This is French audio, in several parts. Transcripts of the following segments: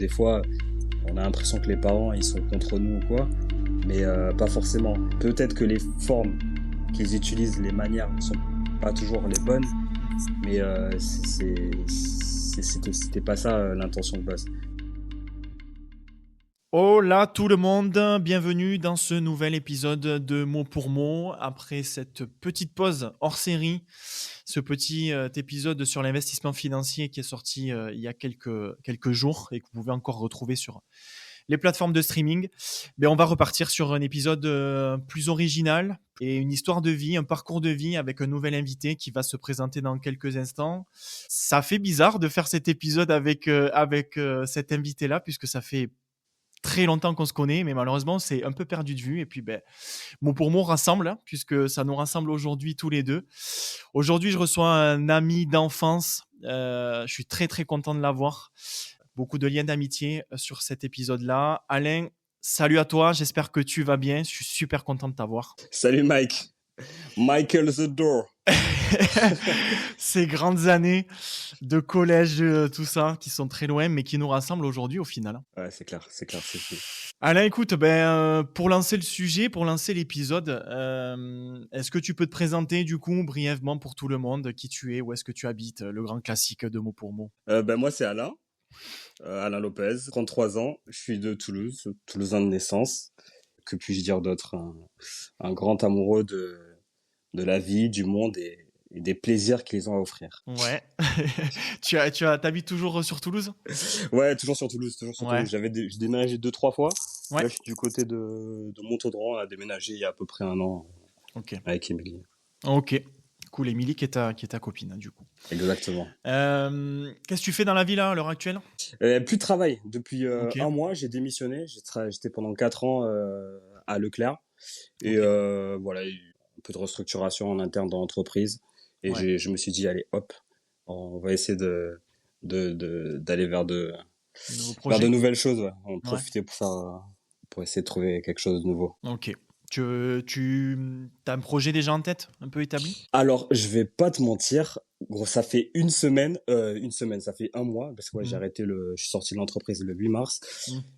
des fois, on a l'impression que les parents, ils sont contre nous ou quoi, mais pas forcément. Peut-être que les formes qu'ils utilisent, les manières ne sont pas toujours les bonnes, mais c'était pas ça l'intention de base. Hola tout le monde, bienvenue dans ce nouvel épisode de Mot pour Mot. Après cette petite pause hors série, ce petit épisode sur l'investissement financier qui est sorti il y a quelques jours et que vous pouvez encore retrouver sur les plateformes de streaming, on va repartir sur un épisode plus original et une histoire de vie, un parcours de vie avec un nouvel invité qui va se présenter dans quelques instants. Ça fait bizarre de faire cet épisode avec cet invité-là puisque ça fait très longtemps qu'on se connaît, mais malheureusement, c'est un peu perdu de vue. Et puis, mot pour mot rassemble, hein, puisque ça nous rassemble aujourd'hui tous les deux. Aujourd'hui, je reçois un ami d'enfance. Je suis très, très content de l'avoir. Beaucoup de liens d'amitié sur cet épisode-là. Alain, salut à toi. J'espère que tu vas bien. Je suis super content de t'avoir. Salut Mike. Michael the Door. Ces grandes années de collège, tout ça, qui sont très loin, mais qui nous rassemblent aujourd'hui au final. Ouais, c'est clair, c'est fou. Alain, écoute, pour lancer le sujet, pour lancer l'épisode, est-ce que tu peux te présenter du coup brièvement pour tout le monde qui tu es, où est-ce que tu habites, le grand classique de mot pour mot. Moi c'est Alain, Alain Lopez, 33 ans, je suis de Toulouse, toulousain de naissance. Que puis-je dire d'autre, un grand amoureux de la vie, du monde et des plaisirs qu'ils ont à offrir. Ouais. T'habites toujours sur Toulouse ? Ouais, toujours sur Toulouse, Ouais. J'ai déménagé 2-3 fois. Ouais. Là, je suis du côté de Montaudan, à déménager il y a à peu près un an. Ok. Avec Émilie. Ok. Cool, Émilie qui est ta copine, du coup. Exactement. Qu'est-ce que tu fais dans la vie là, à l'heure actuelle ? Plus de travail. Depuis Ok. un mois, j'ai démissionné. J'étais pendant 4 ans à Leclerc. Et voilà, il y a eu un peu de restructuration en interne dans l'entreprise. Et Ouais. je me suis dit, allez, hop, on va essayer d'aller vers Nouveau vers projet. de nouvelles choses. Ouais. On va Ouais. profiter pour essayer de trouver quelque chose de nouveau. Ok. Tu as un projet déjà en tête, un peu établi ? Alors, je vais pas te mentir, gros, ça fait une semaine, ça fait un mois, parce que je suis sorti de l'entreprise le 8 mars,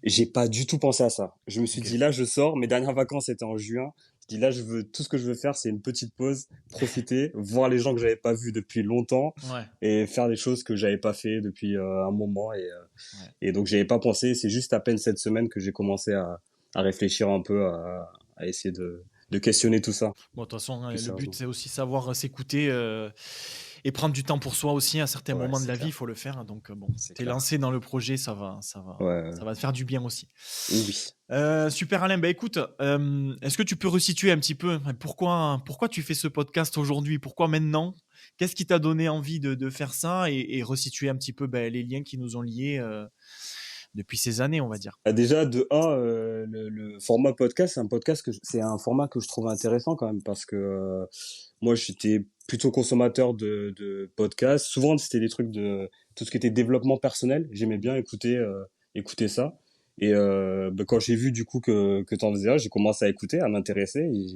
et j'ai pas du tout pensé à ça. Je me suis dit, là, je sors, mes dernières vacances étaient en juin, je dis, là, tout ce que je veux faire, c'est une petite pause, profiter, voir les gens que j'avais pas vus depuis longtemps, et faire des choses que j'avais pas fait depuis un moment, et donc j'avais pas pensé, c'est juste à peine cette semaine que j'ai commencé à réfléchir un peu, à essayer de questionner tout ça. Bon, de toute façon, Plus le but, sérieusement. c'est aussi savoir s'écouter et prendre du temps pour soi aussi. À certains moments de c'est la clair. vie, il faut le faire. Donc, C'est t'es clair. lancé dans le projet, ça va te faire du bien aussi. Oui. Super Alain, écoute, est-ce que tu peux resituer un petit peu pourquoi tu fais ce podcast aujourd'hui ? Pourquoi maintenant ? Qu'est-ce qui t'a donné envie de faire ça et resituer un petit peu les liens qui nous ont liés depuis ces années, on va dire. Déjà, de un, le format podcast, c'est un format que je trouve intéressant quand même parce que moi, j'étais plutôt consommateur de podcasts. Souvent, c'était des trucs de tout ce qui était développement personnel. J'aimais bien écouter ça. Et quand j'ai vu du coup que t'en faisais un, j'ai commencé à écouter, à m'intéresser. Et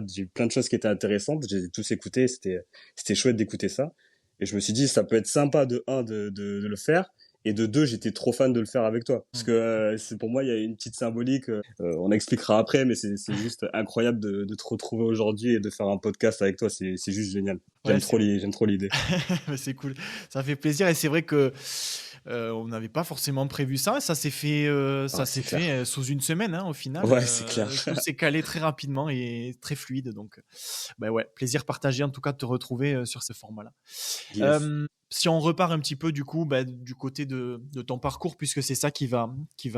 j'ai eu plein de choses qui étaient intéressantes. J'ai tous écouté. C'était chouette d'écouter ça. Et je me suis dit, ça peut être sympa de le faire. Et de deux, j'étais trop fan de le faire avec toi. Parce que c'est pour moi, il y a une petite symbolique. On expliquera après, mais c'est juste incroyable de te retrouver aujourd'hui et de faire un podcast avec toi. C'est juste génial. J'aime trop l'idée. C'est cool. Ça fait plaisir. Et c'est vrai que on n'avait pas forcément prévu ça. Ça s'est fait, sous une semaine, au final. Ouais, c'est clair. Tout s'est calé très rapidement et très fluide. Donc, plaisir partagé en tout cas de te retrouver sur ce format-là. Yes. Si on repart un petit peu du coup du côté de ton parcours, puisque c'est ça qui va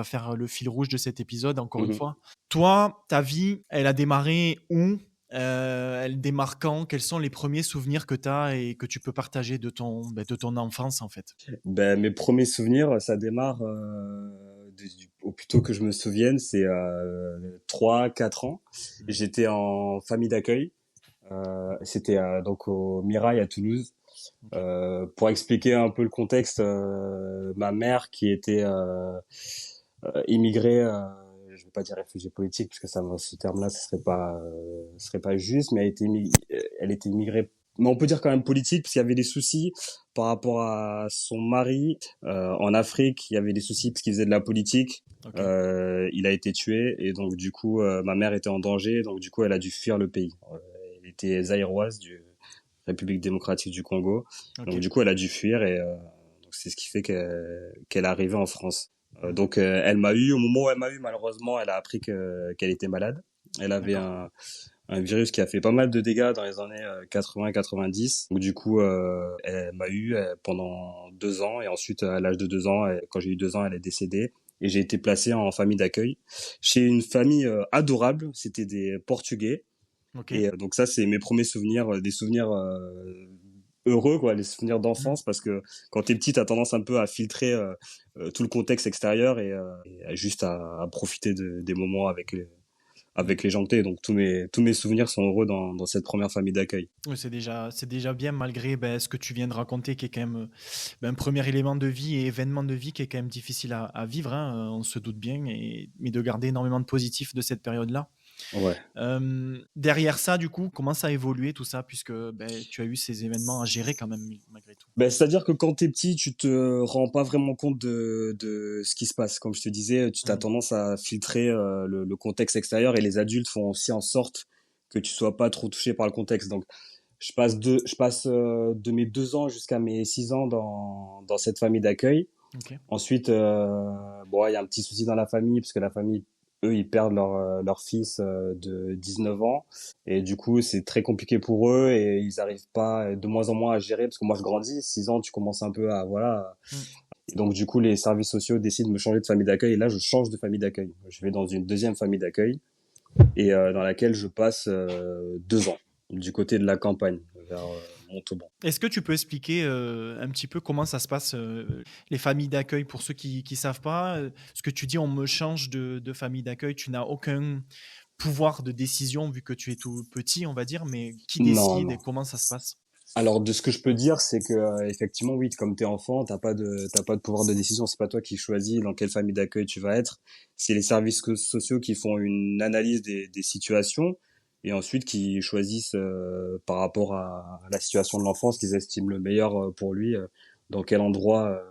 faire le fil rouge de cet épisode, encore une fois. Toi, ta vie, elle a démarré où ? Elle démarre quand ? Quels sont les premiers souvenirs que tu as et que tu peux partager de ton enfance en fait ? Mes premiers souvenirs, ça démarre au plus tôt que je me souvienne, c'est 3-4 ans. J'étais en famille d'accueil. C'était donc au Mirail à Toulouse. Pour expliquer un peu le contexte, ma mère qui était immigrée, je vais pas dire réfugiée politique parce que ce terme-là ce serait pas juste, mais elle était immigrée mais on peut dire quand même politique, parce qu'il y avait des soucis par rapport à son mari. En Afrique, il y avait des soucis parce qu'il faisait de la politique. Ok, Il a été tué, et donc du coup, ma mère était en danger, donc du coup, elle a dû fuir le pays. Elle était zaïroise du République démocratique du Congo, ok, donc du coup, elle a dû fuir, et donc c'est ce qui fait qu'elle est arrivée en France. hmm, Donc elle m'a eu, au moment où elle m'a eu, malheureusement, elle a appris qu'elle était malade. Elle avait d'accord. un virus qui a fait pas mal de dégâts dans les années 80-90. Donc du coup, elle m'a eu pendant 2 ans, et ensuite à l'âge de 2 ans, quand j'ai eu 2 ans, elle est décédée. Et j'ai été placé en famille d'accueil chez une famille adorable. C'était des Portugais. Ok, Et donc ça, c'est mes premiers souvenirs, des souvenirs heureux, quoi, les souvenirs hmm. d'enfance, parce que quand t'es petit, t'as tendance un peu à filtrer tout le contexte extérieur, et juste à profiter des moments avec les gens que t'es. Donc tous mes souvenirs sont heureux dans cette première famille d'accueil. Ouais, c'est déjà bien malgré ce que tu viens de raconter, qui est quand même un premier élément de vie et événement de vie qui est quand même difficile à vivre, hein, on se doute bien, mais de garder énormément de positifs de cette période-là. Ouais. Derrière ça, du coup, comment ça a évolué tout ça, puisque tu as eu ces événements à gérer quand même, malgré tout. Ben, c'est-à-dire que quand t'es petit, tu te rends pas vraiment compte de ce qui se passe. Comme je te disais, tu t'as Mm. tendance à filtrer le contexte extérieur, et les adultes font aussi en sorte que tu sois pas trop touché par le contexte. Donc je passe de mes 2 ans jusqu'à mes 6 ans dans cette famille d'accueil. Ok. Ensuite, bon, il y a un petit souci dans la famille, parce que la famille, eux, ils perdent leur fils de 19 ans. Et du coup, c'est très compliqué pour eux, et ils arrivent pas de moins en moins à gérer, parce que moi, je grandis. 6 ans, tu commences un peu à, voilà. Mm. Et donc, du coup, les services sociaux décident de me changer de famille d'accueil. Et là, je change de famille d'accueil. Je vais dans une deuxième famille d'accueil, et dans laquelle je passe 2 ans, du côté de la campagne, vers Montauban. Est-ce que tu peux expliquer un petit peu comment ça se passe, les familles d'accueil, pour ceux qui ne savent pas? Ce que tu dis, on me change de famille d'accueil, tu n'as aucun pouvoir de décision vu que tu es tout petit, on va dire, mais qui Non, décide non. et comment ça se passe? Alors, de ce que je peux dire, c'est que effectivement, oui, comme t'es enfant, t'as pas de pouvoir de décision. C'est pas toi qui choisis dans quelle famille d'accueil tu vas être. C'est les services sociaux qui font une analyse des situations, et ensuite qui choisissent par rapport à la situation de l'enfant ce qu'ils estiment le meilleur pour lui, dans quel endroit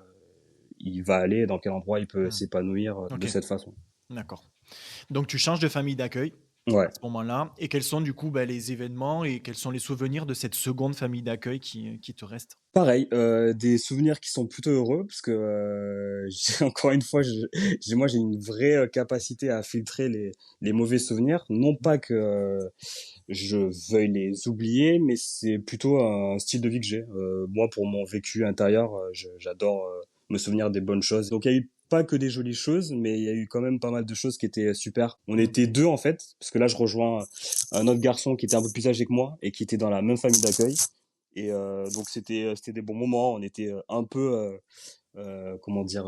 il va aller, dans quel endroit il peut Hmm. s'épanouir de Ok, cette façon. d'accord. Donc tu changes de famille d'accueil Ouais. à ce moment-là, et quels sont du coup les événements et quels sont les souvenirs de cette seconde famille d'accueil qui te reste? Pareil, des souvenirs qui sont plutôt heureux, parce que encore une fois, moi j'ai une vraie capacité à filtrer les mauvais souvenirs. Non pas que je veuille les oublier, mais c'est plutôt un style de vie que j'ai. Moi, pour mon vécu intérieur, j'adore me souvenir des bonnes choses. Donc il y a eu pas que des jolies choses, mais il y a eu quand même pas mal de choses qui étaient super. On Hmm. était deux en fait, parce que là je rejoins un autre garçon qui était un peu plus âgé que moi et qui était dans la même famille d'accueil. Et donc c'était des bons moments. On était un peu comment dire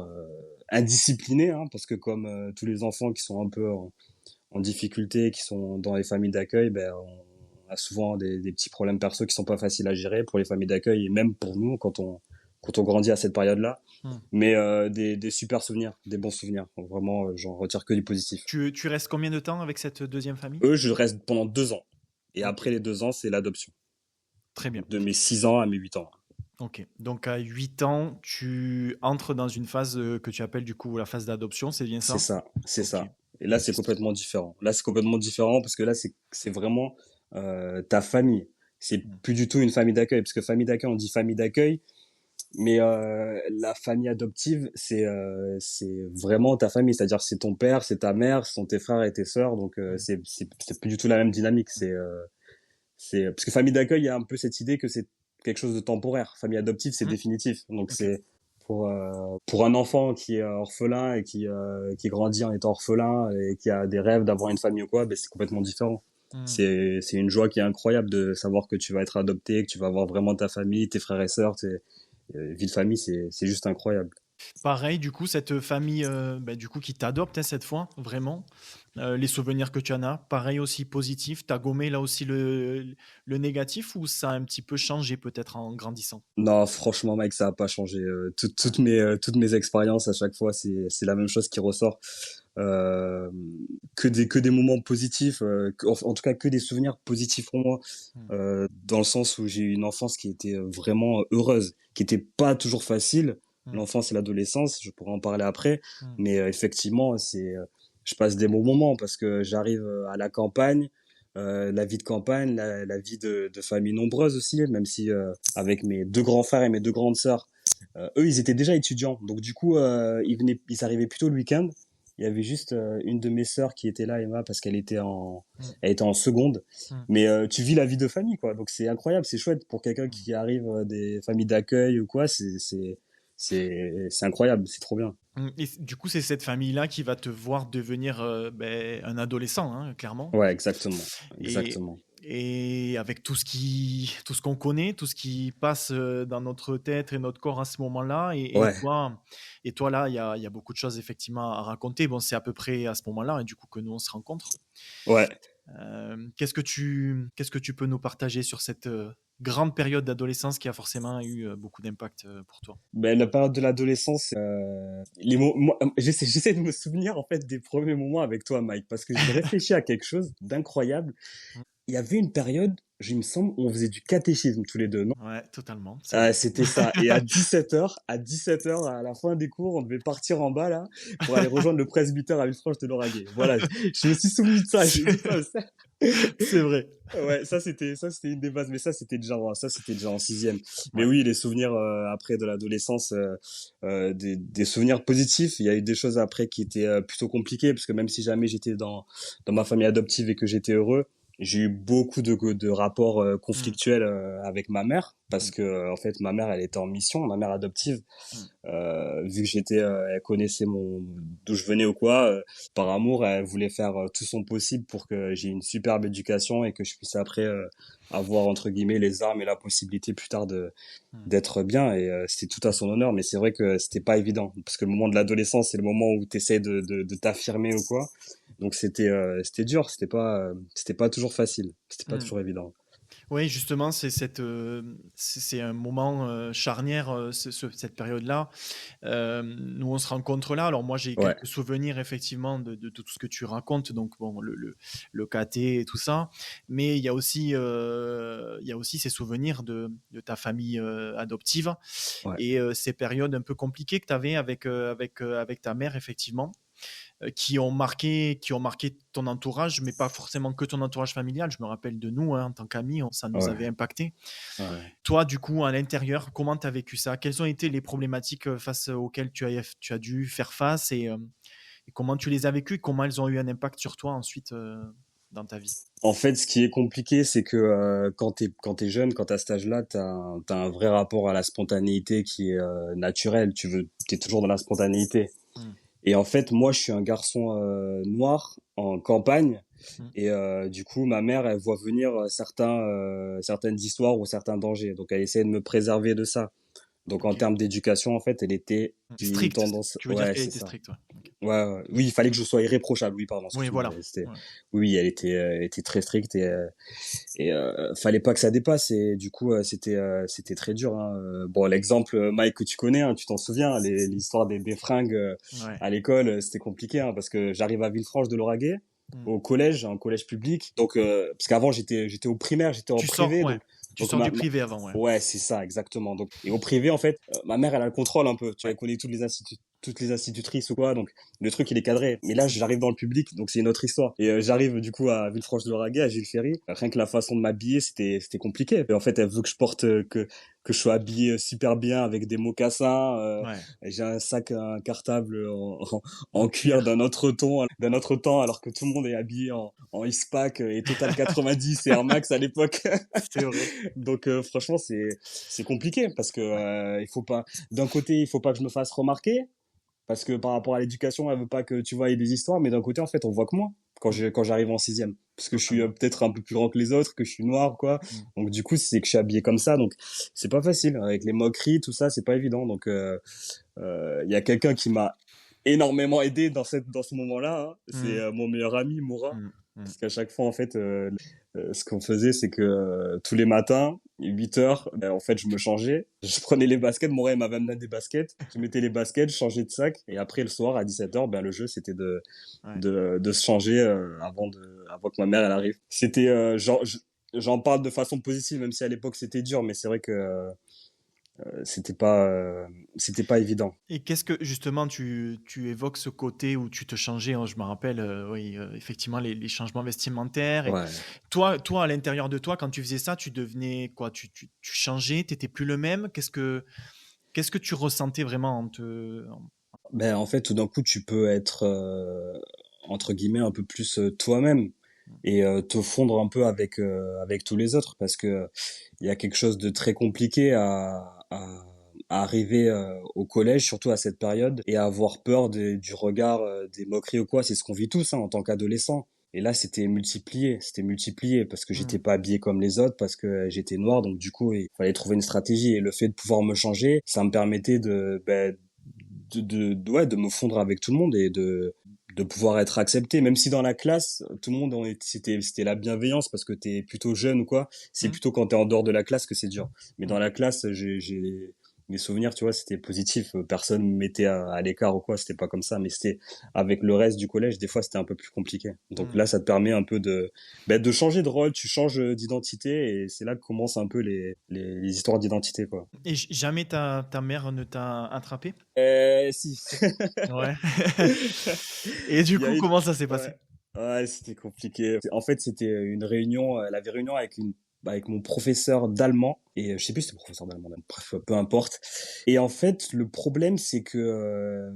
indisciplinés, hein, parce que comme tous les enfants qui sont un peu en difficulté, qui sont dans les familles d'accueil, ben on a souvent des petits problèmes perso qui sont pas faciles à gérer pour les familles d'accueil, et même pour nous quand on grandit à cette période-là. Hmm. Mais des super souvenirs, des bons souvenirs. Donc, vraiment, j'en retire que du positif. Tu restes combien de temps avec cette deuxième famille? Eux, je reste pendant 2 ans. Et Ok, après les 2 ans, c'est l'adoption. très bien. Donc, de mes 6 ans à mes 8 ans. Ok, donc à 8 ans, tu entres dans une phase que tu appelles du coup la phase d'adoption, c'est bien C'est ça? ça, c'est Ok. ça. Et là, c'est complètement différent. Là, c'est complètement différent, parce que là, c'est vraiment ta famille. C'est Hmm. plus du tout une famille d'accueil, parce que famille d'accueil, on dit famille d'accueil, mais la famille adoptive, c'est vraiment ta famille. C'est-à-dire, c'est ton père, c'est ta mère, ce sont tes frères et tes sœurs. Donc, Hmm. c'est plus du tout la même dynamique. C'est parce que famille d'accueil, il y a un peu cette idée que c'est quelque chose de temporaire. Famille adoptive, c'est Hmm. définitif. Donc Ok. c'est pour un enfant qui est orphelin et qui grandit en étant orphelin et qui a des rêves d'avoir une famille ou quoi, ben c'est complètement différent. Hmm. C'est une joie qui est incroyable de savoir que tu vas être adopté, que tu vas avoir vraiment ta famille, tes frères et sœurs, vie de famille, c'est juste incroyable. Pareil, du coup, cette famille, du coup, qui t'adopte, hein, cette fois, vraiment. Les souvenirs que tu en as, pareil aussi positif. Tu as gommé là aussi le négatif ou ça a un petit peu changé peut-être en grandissant? Non, franchement, mec, ça a pas changé. Toutes mes expériences à chaque fois, c'est la même chose qui ressort. Euh, que des moments positifs, en tout cas que des souvenirs positifs pour moi, Mmh. dans le sens où j'ai eu une enfance qui était vraiment heureuse, qui était pas toujours facile. Mmh. L'enfance et l'adolescence, je pourrais en parler après, Mmh. mais effectivement, je passe des bons moments parce que j'arrive à la campagne. La vie de campagne, la vie de famille nombreuse aussi, même si avec mes deux grands frères et mes deux grandes sœurs, eux, ils étaient déjà étudiants. Donc du coup, ils arrivaient plutôt le week-end. Il y avait juste une de mes sœurs qui était là, Emma, parce Mmh. elle était en seconde. Mmh. Mais tu vis la vie de famille, quoi. Donc c'est incroyable, c'est chouette pour quelqu'un Mmh. qui arrive des familles d'accueil ou quoi. C'est incroyable, c'est trop bien. Mmh et du coup, c'est cette famille-là qui va te voir devenir, un adolescent, hein, clairement Ouais, exactement, et exactement. avec tout ce qu'on connaît, tout ce qui passe, dans notre tête et notre corps à ce moment-là Ouais, et toi, là, il y a beaucoup de choses effectivement à raconter. Bon, c'est à peu près à ce moment-là, et du coup, que nous, on se rencontre. ouais. Qu'est-ce que tu peux nous partager sur cette, grande période d'adolescence qui a forcément eu, beaucoup d'impact, pour toi? Ben, la période de l'adolescence, j'essaie de me souvenir en fait des premiers moments avec toi, Mike, parce que j'ai réfléchi à quelque chose d'incroyable. Mmh. Il y avait une période, il me semble, où on faisait du catéchisme tous les deux, non? Ouais, totalement, c'est vrai. C'était ça. Et à 17h, à la fin des cours, on devait partir en bas, là, pour aller rejoindre le presbytère à Villefranche de Lauragais. Voilà. Je me suis souvenu de ça. J'ai dit, putain, ça. C'est vrai. Ouais, ça, c'était une des bases. Mais ça, c'était déjà en sixième. Mais Ouais. oui, les souvenirs, après de l'adolescence, des souvenirs positifs. Il y a eu des choses après qui étaient plutôt compliquées, parce que même si jamais j'étais dans ma famille adoptive et que j'étais heureux, j'ai eu beaucoup de rapports Mmh. conflictuels avec ma mère, parce Mmh. que en fait ma mère elle était en mission, ma mère adoptive, Mmh. vu que elle connaissait d'où je venais ou quoi, par amour elle voulait faire tout son possible pour que j'ai une superbe éducation et que je puisse après avoir entre guillemets les armes et la possibilité plus tard de Mmh. d'être bien, et c'était tout à son honneur. Mais c'est vrai que c'était pas évident, parce que le moment de l'adolescence c'est le moment où tu essaies de t'affirmer ou quoi. Donc c'était dur, c'était pas toujours facile, c'était pas Mmh. toujours évident. Oui, justement, c'est un moment, charnière, cette période-là. Nous, on se rencontre là. Alors moi, j'ai Ouais, quelques souvenirs effectivement de tout ce que tu racontes, donc bon, le KT et tout ça. Mais il y a aussi ces souvenirs de ta famille, adoptive ouais. et ces périodes un peu compliquées que tu avais avec ta mère effectivement. Qui ont marqué ton entourage, mais pas forcément que ton entourage familial. Je me rappelle de nous, hein, en tant qu'amis, ça nous avait Ouais, impacté. ouais. Toi, du coup, à l'intérieur, comment tu as vécu ça? Quelles ont été les problématiques face auxquelles tu as dû faire face et comment tu les as vécues? Comment elles ont eu un impact sur toi ensuite dans ta vie? En fait, ce qui est compliqué, c'est que quand t'es jeune, quand t'as cet âge-là, t'as un vrai rapport à la spontanéité qui est naturel. T'es toujours dans la spontanéité. Mm, Et en fait, moi, je suis un garçon noir en campagne. mm, Et du coup, ma mère, elle voit venir certaines histoires ou certains dangers. Donc, elle essaie de me préserver de ça. Donc, en ok. termes d'éducation, en fait, elle était, j'ai eu une Strict, tendance, tu veux dire ouais, qu'elle c'est était ça. stricte, ouais. Ok. Ouais, ouais. Oui, il fallait que je sois irréprochable. Oui, pardon, Oui, excuse-moi. voilà. Ouais. Oui, elle était très stricte, et fallait pas que ça dépasse. Et du coup, c'était très dur, hein. Bon, l'exemple, Mike, que tu connais, hein, tu t'en souviens, l'histoire des fringues Ouais. à l'école, c'était compliqué, hein, parce que j'arrive à Villefranche de Lauragais, Mm. au collège, un collège public. Donc, parce qu'avant, j'étais au primaire, j'étais en Tu sors, privé, ouais. donc, Tu donc sors du privé avant, ouais. ouais, c'est ça, exactement. Donc, et au privé, en fait, ma mère, elle a le contrôle un peu. Tu vois, Ouais. elle connaît toutes les institutrices ou quoi. Donc, le truc, il est cadré. Mais là, j'arrive dans le public, donc c'est une autre histoire. Et j'arrive, du coup, à Villefranche-de-Lauragais, à Gilles Ferry. Rien que la façon de m'habiller, c'était compliqué. Et en fait, elle veut que je porte, que je sois habillé super bien avec des mocassins. Ouais. J'ai un cartable En en cuir cuir. d'un autre temps, alors que tout le monde est habillé en X-Pac et Total 90 et Air Max à l'époque. C'est vrai. Donc franchement c'est compliqué, parce que Ouais. il faut pas, d'un côté il faut pas que je me fasse remarquer, parce que par rapport à l'éducation elle veut pas que tu vois il y ait des histoires, mais d'un côté en fait on voit que moi Mm. quand j'arrive en sixième, parce que je suis Totalement. peut-être un peu plus grand que les autres, que je suis noir quoi. Mm. Donc du coup c'est que je suis habillé comme ça, donc c'est pas facile avec les moqueries tout ça, c'est pas évident. Donc Il y a quelqu'un qui m'a énormément aidé dans ce moment-là, hein. C'est Mmh. mon meilleur ami, Moura. Mmh. Mmh. Parce qu'à chaque fois, en fait, ce qu'on faisait, c'est que tous les matins, 8 heures, ben, en fait, je me changeais. Je prenais les baskets. Moura, il m'avait amené des baskets. Je mettais les baskets, je changeais de sac. Et après, le soir, à 17 heures, ben, le jeu, c'était Ouais. de se changer avant que ma mère, elle arrive. C'était, j'en parle de façon positive, même si à l'époque, c'était dur. Mais c'est vrai que c'était pas évident. Et qu'est-ce que justement tu évoques ce côté où tu te changeais, hein, je me rappelle, oui, effectivement les changements vestimentaires et Ouais. toi à l'intérieur de toi quand tu faisais ça, tu devenais quoi? Tu changeais, tu étais plus le même? Qu'est-ce que tu ressentais vraiment Ben, en fait, tout d'un coup, tu peux être, entre guillemets, un peu plus toi-même et te fondre un peu avec tous les autres parce que il y a quelque chose de très compliqué à arriver au collège, surtout à cette période, et à avoir peur du regard, des moqueries ou quoi. C'est ce qu'on vit tous, hein, en tant qu'adolescent. Et là, c'était multiplié parce que Mmh. j'étais pas habillé comme les autres, parce que j'étais noir, donc du coup, il fallait trouver une stratégie. Et le fait de pouvoir me changer, ça me permettait ouais, de me fondre avec tout le monde et de pouvoir être accepté, même si dans la classe, tout le monde, c'était la bienveillance parce que t'es plutôt jeune ou quoi. C'est Mmh. plutôt quand t'es en dehors de la classe que c'est dur. Mais dans Mmh. la classe, j'ai mes souvenirs, tu vois, c'était positif. Personne me mettait à l'écart ou quoi. C'était pas comme ça. Mais c'était avec le reste du collège, des fois, c'était un peu plus compliqué. Donc Mmh. là, ça te permet un peu de changer de rôle. Tu changes d'identité et c'est là que commencent un peu les histoires d'identité, quoi. Et jamais ta mère ne t'a attrapé? Si. Ouais. Et du Il y a coup, une, comment ça s'est ouais, passé? ouais, c'était compliqué. En fait, c'était une réunion, elle avait réunion avec mon professeur d'allemand et je sais plus si c'était professeur d'allemand, même. Bref, peu importe. Et en fait, le problème, c'est que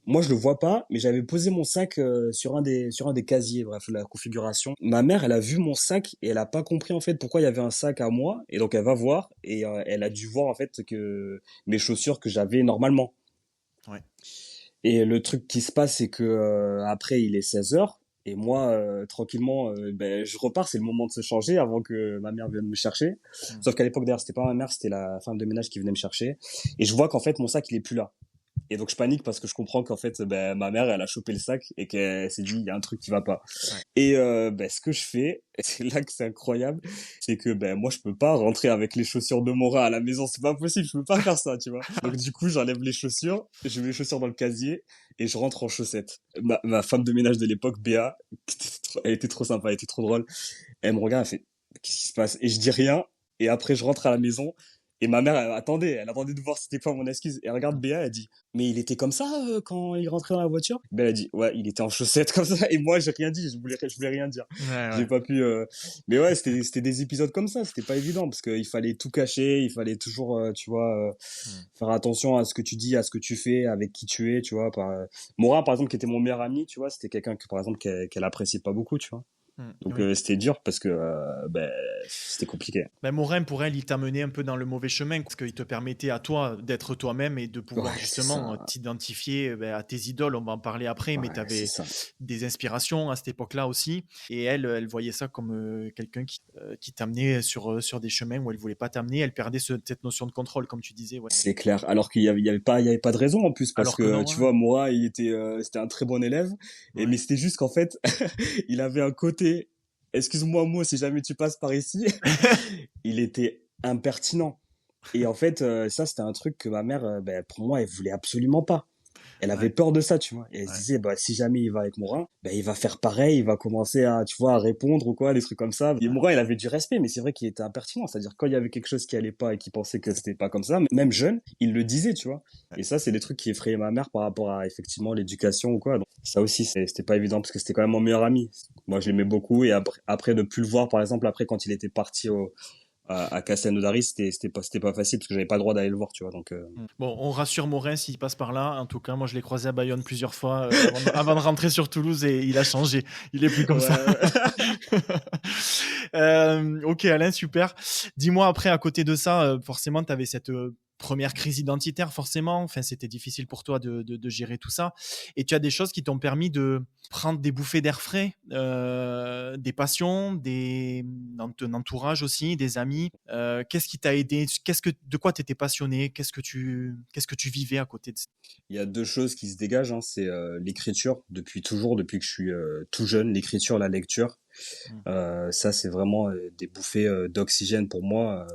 moi, je le vois pas, mais j'avais posé mon sac sur un des casiers, bref, la configuration. Ma mère, elle a vu mon sac et elle a pas compris en fait pourquoi il y avait un sac à moi. Et donc, elle va voir et elle a dû voir en fait que mes chaussures que j'avais normalement. Ouais. Et le truc qui se passe, c'est que après, il est 16 heures. Et moi, tranquillement, ben, je repars. C'est le moment de se changer avant que ma mère vienne me chercher. Mmh. Sauf qu'à l'époque, d'ailleurs, c'était pas ma mère, c'était la femme de ménage qui venait me chercher. Et je vois qu'en fait, mon sac, il est plus là. Et donc, je panique parce que je comprends qu'en fait, ben, ma mère, elle a chopé le sac et qu'elle s'est dit, il y a un truc qui va pas. Ouais. Et ben, ce que je fais, et c'est là que c'est incroyable, c'est que ben, moi, je peux pas rentrer avec les chaussures de Mora à la maison. C'est pas possible, je peux pas faire ça, tu vois. Donc, du coup, j'enlève les chaussures, je mets les chaussures dans le casier et je rentre en chaussettes. Ma femme de ménage de l'époque, Béa, elle était trop sympa, elle était trop drôle. Elle me regarde, elle fait, qu'est-ce qui se passe? Et je dis rien. Et après, je rentre à la maison. Et ma mère, elle attendait de voir c'était quoi mon excuse. Et elle regarde Béa, elle dit, mais il était comme ça quand il rentrait dans la voiture? Ben, elle a dit, ouais, il était en chaussettes comme ça. Et moi, j'ai rien dit, je voulais rien dire. Ouais, J'ai ouais. pas pu. Mais ouais, c'était des épisodes comme ça. C'était pas évident parce qu'il fallait tout cacher, il fallait toujours, tu vois, Mmh. faire attention à ce que tu dis, à ce que tu fais, avec qui tu es, tu vois. Morin, par exemple, qui était mon meilleur ami, tu vois, c'était quelqu'un que, par exemple, qu'elle appréciait pas beaucoup, tu vois. Mmh. Donc Oui. c'était dur parce que ben, c'était compliqué. Ben, Morin, pour elle, il t'a mené un peu dans le mauvais chemin parce qu'il te permettait à toi d'être toi-même et de pouvoir Ouais, c'est justement ça. t'identifier ben, à tes idoles. On va en parler après, mais tu Ouais, c'est avais ça. des inspirations à cette époque-là aussi. Et elle voyait ça comme quelqu'un qui t'amenait sur des chemins où elle voulait pas t'amener. Elle perdait cette notion de contrôle, comme tu disais. Ouais. C'est clair. Alors il y avait pas de raison en plus parce Alors que que non, tu ouais. vois, moi, c'était un très bon élève. Ouais. Mais c'était juste qu'en fait, il avait un côté, excuse-moi, moi, si jamais tu passes par ici, il était impertinent. Et en fait, ça, c'était un truc que ma mère, ben, pour moi, elle voulait absolument pas. Elle avait Ouais. peur de ça, tu vois. Et elle se Ouais. disait, bah, si jamais il va avec Morin, bah, il va faire pareil, il va commencer à, tu vois, à répondre ou quoi, des trucs comme ça. Et Morin, il avait du respect, mais c'est vrai qu'il était impertinent. C'est-à-dire, quand il y avait quelque chose qui allait pas et qu'il pensait que c'était pas comme ça, même jeune, il le disait, tu vois. Ouais. Et ça, c'est des trucs qui effrayaient ma mère par rapport à, effectivement, l'éducation ou quoi. Donc, ça aussi, c'était pas évident parce que c'était quand même mon meilleur ami. Moi, je l'aimais beaucoup et après, de plus le voir, par exemple, après, quand il était parti à Castelnaudary, c'était pas facile parce que j'avais pas le droit d'aller le voir, tu vois. Donc, Mm. Bon, on rassure Morin s'il passe par là. En tout cas, moi, je l'ai croisé à Bayonne plusieurs fois avant de rentrer sur Toulouse et il a changé. Il est plus comme ça. ouais. Ok, Alain, super. Dis-moi après, à côté de ça, forcément, tu avais cette première crise identitaire forcément. Enfin, c'était difficile pour toi de gérer tout ça. Et tu as des choses qui t'ont permis de prendre des bouffées d'air frais, des passions, ton entourage aussi, des amis. Qu'est-ce qui t'a aidé? De quoi tu étais passionné? Qu'est-ce que tu vivais à côté de ça? Il y a deux choses qui se dégagent, hein, c'est l'écriture, depuis toujours, depuis que je suis tout jeune, l'écriture, la lecture. Ça, c'est vraiment des bouffées d'oxygène pour moi.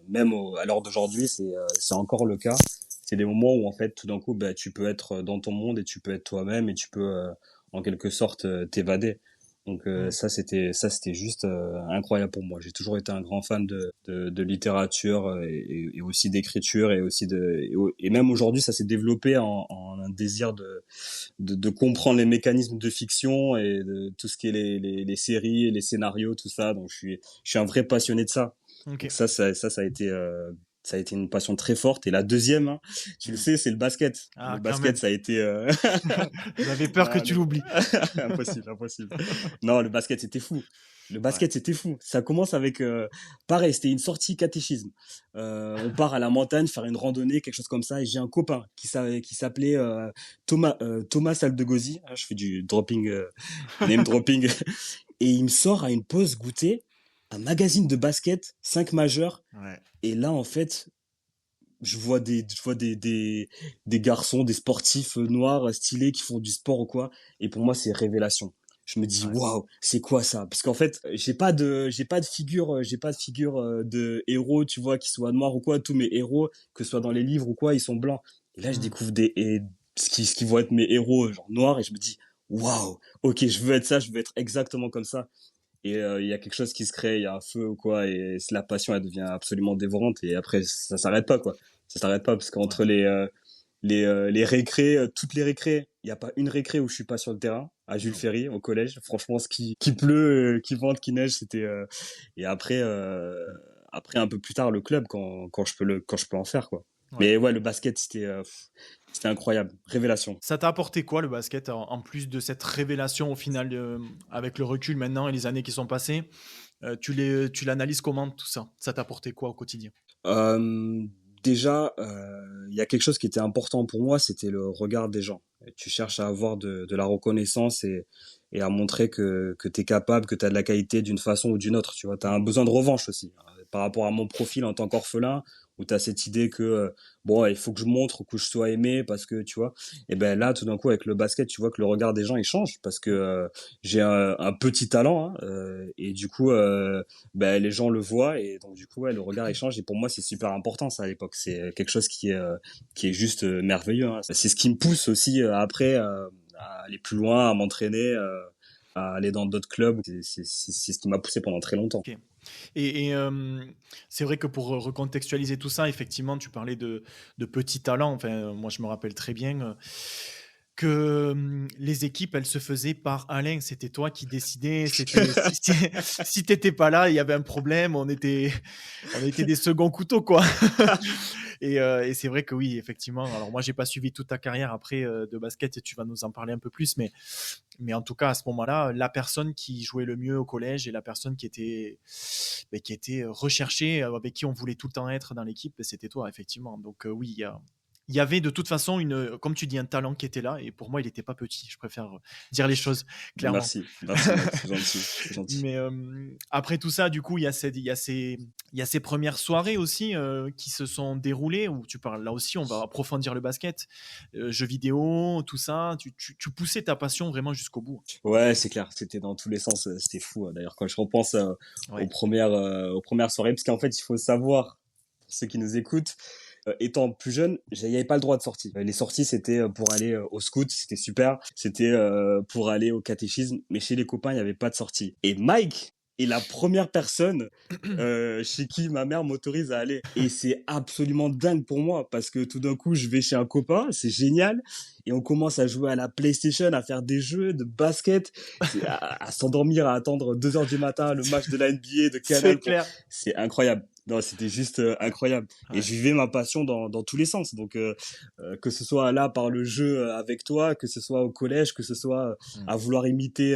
Même à l'heure d'aujourd'hui, c'est encore le cas. C'est des moments où en fait, tout d'un coup, bah, tu peux être dans ton monde et tu peux être toi-même et tu peux en quelque sorte t'évader. Donc ça c'était juste incroyable pour moi. J'ai toujours été un grand fan de littérature et aussi d'écriture et aussi et même aujourd'hui ça s'est développé en un désir de comprendre les mécanismes de fiction et de tout ce qui est les séries, les scénarios, tout ça. Donc je suis un vrai passionné de ça. Ok. Donc ça a été une passion très forte. Et la deuxième, hein, tu le sais, c'est le basket. Ah, Le quand basket, même. ça a été J'avais peur que non, tu l'oublies. impossible, impossible. Non, le basket, c'était fou. Le Ouais. basket, c'était fou. Ça commence avec, pareil, c'était une sortie catéchisme. On part à la montagne faire une randonnée, quelque chose comme ça. Et j'ai un copain qui s'appelait Thomas Saldegosi. Ah, je fais du dropping, name dropping. Et il me sort à une pause goûter un magazine de basket, 5 majeurs. Ouais. Et là, en fait, je vois des garçons, des sportifs noirs stylés qui font du sport ou quoi. Et pour moi, c'est révélation. Je me dis Ouais. waouh, c'est quoi ça? Parce qu'en fait, j'ai pas de figure de héros, tu vois, qui soit noir ou quoi. Tous mes héros, que ce soit dans les livres ou quoi, ils sont blancs. Et là, je découvre ce qui vont être mes héros, genre noirs, et je me dis waouh, ok, je veux être ça, je veux être exactement comme ça. Et il y a quelque chose qui se crée, il y a un feu ou quoi, et la passion elle devient absolument dévorante. Et après, ça s'arrête pas quoi. Ça s'arrête pas parce Ouais. qu'entre les récrés, toutes les récrés, il y a pas une récré où je suis pas sur le terrain. À Jules Non. Ferry, au collège, franchement, qui pleut, qui vente, qui neige, c'était. Et après un peu plus tard le club quand je peux en faire quoi. Ouais. Mais ouais, le basket c'était incroyable, révélation. Ça t'a apporté quoi le basket en plus de cette révélation au final avec le recul maintenant et les années qui sont passées tu l'analyses comment tout ça? Ça t'a apporté quoi au quotidien? Euh, Déjà, il y a quelque chose qui était important pour moi, c'était le regard des gens. Et tu cherches à avoir de la reconnaissance et à montrer que tu es capable, que tu as de la qualité d'une façon ou d'une autre. Tu vois, tu as un besoin de revanche aussi. Par rapport à mon profil en tant qu'orphelin, où tu as cette idée que, bon, il faut que je montre que je sois aimé parce que, tu vois, et ben là, tout d'un coup, avec le basket, tu vois que le regard des gens, il change parce que j'ai un petit talent, hein, et du coup, ben, les gens le voient et donc du coup ouais, le regard échange et pour moi c'est super important ça à l'époque, c'est quelque chose qui est juste merveilleux, hein. C'est ce qui me pousse aussi après à aller plus loin, à m'entraîner, à aller dans d'autres clubs. C'est ce qui m'a poussé pendant très longtemps. Ok. Et c'est vrai que pour recontextualiser tout ça, effectivement, tu parlais de petits talents. Enfin, moi, je me rappelle très bien que les équipes, elles se faisaient par Alain. C'était toi qui décidais. Si t'étais pas là, il y avait un problème. On était des seconds couteaux, quoi. Et c'est vrai que oui, effectivement. Alors moi, j'ai pas suivi toute ta carrière après de basket et tu vas nous en parler un peu plus, mais en tout cas, à ce moment-là, la personne qui jouait le mieux au collège et la personne qui était recherchée, avec qui on voulait tout le temps être dans l'équipe, c'était toi, effectivement. Donc oui, il y avait de toute façon, comme tu dis, un talent qui était là. Et pour moi, il n'était pas petit. Je préfère dire les choses clairement. Merci mec, c'est gentil, c'est gentil. Mais après tout ça, du coup, il y a ces premières soirées aussi qui se sont déroulées où tu parles. Là aussi, on va approfondir le basket, jeux vidéo, tout ça. Tu poussais ta passion vraiment jusqu'au bout. Ouais, c'est clair, c'était dans tous les sens, c'était fou, hein. D'ailleurs quand je repense aux Ouais. premières soirées, parce qu'en fait il faut savoir, pour ceux qui nous écoutent, étant plus jeune, il n'y avait pas le droit de sortie. Les sorties, c'était pour aller au scout, c'était super. C'était pour aller au catéchisme. Mais chez les copains, il n'y avait pas de sortie. Et Mike est la première personne chez qui ma mère m'autorise à aller. Et c'est absolument dingue pour moi parce que tout d'un coup, je vais chez un copain, c'est génial. Et on commence à jouer à la PlayStation, à faire des jeux de basket, à s'endormir, à attendre 2 heures du matin le match de la NBA de C'est Canal. clair. C'est incroyable. Non, c'était juste incroyable. Et Ouais. je vivais ma passion dans tous les sens. Donc, que ce soit là par le jeu avec toi, que ce soit au collège, que ce soit Mm. à vouloir imiter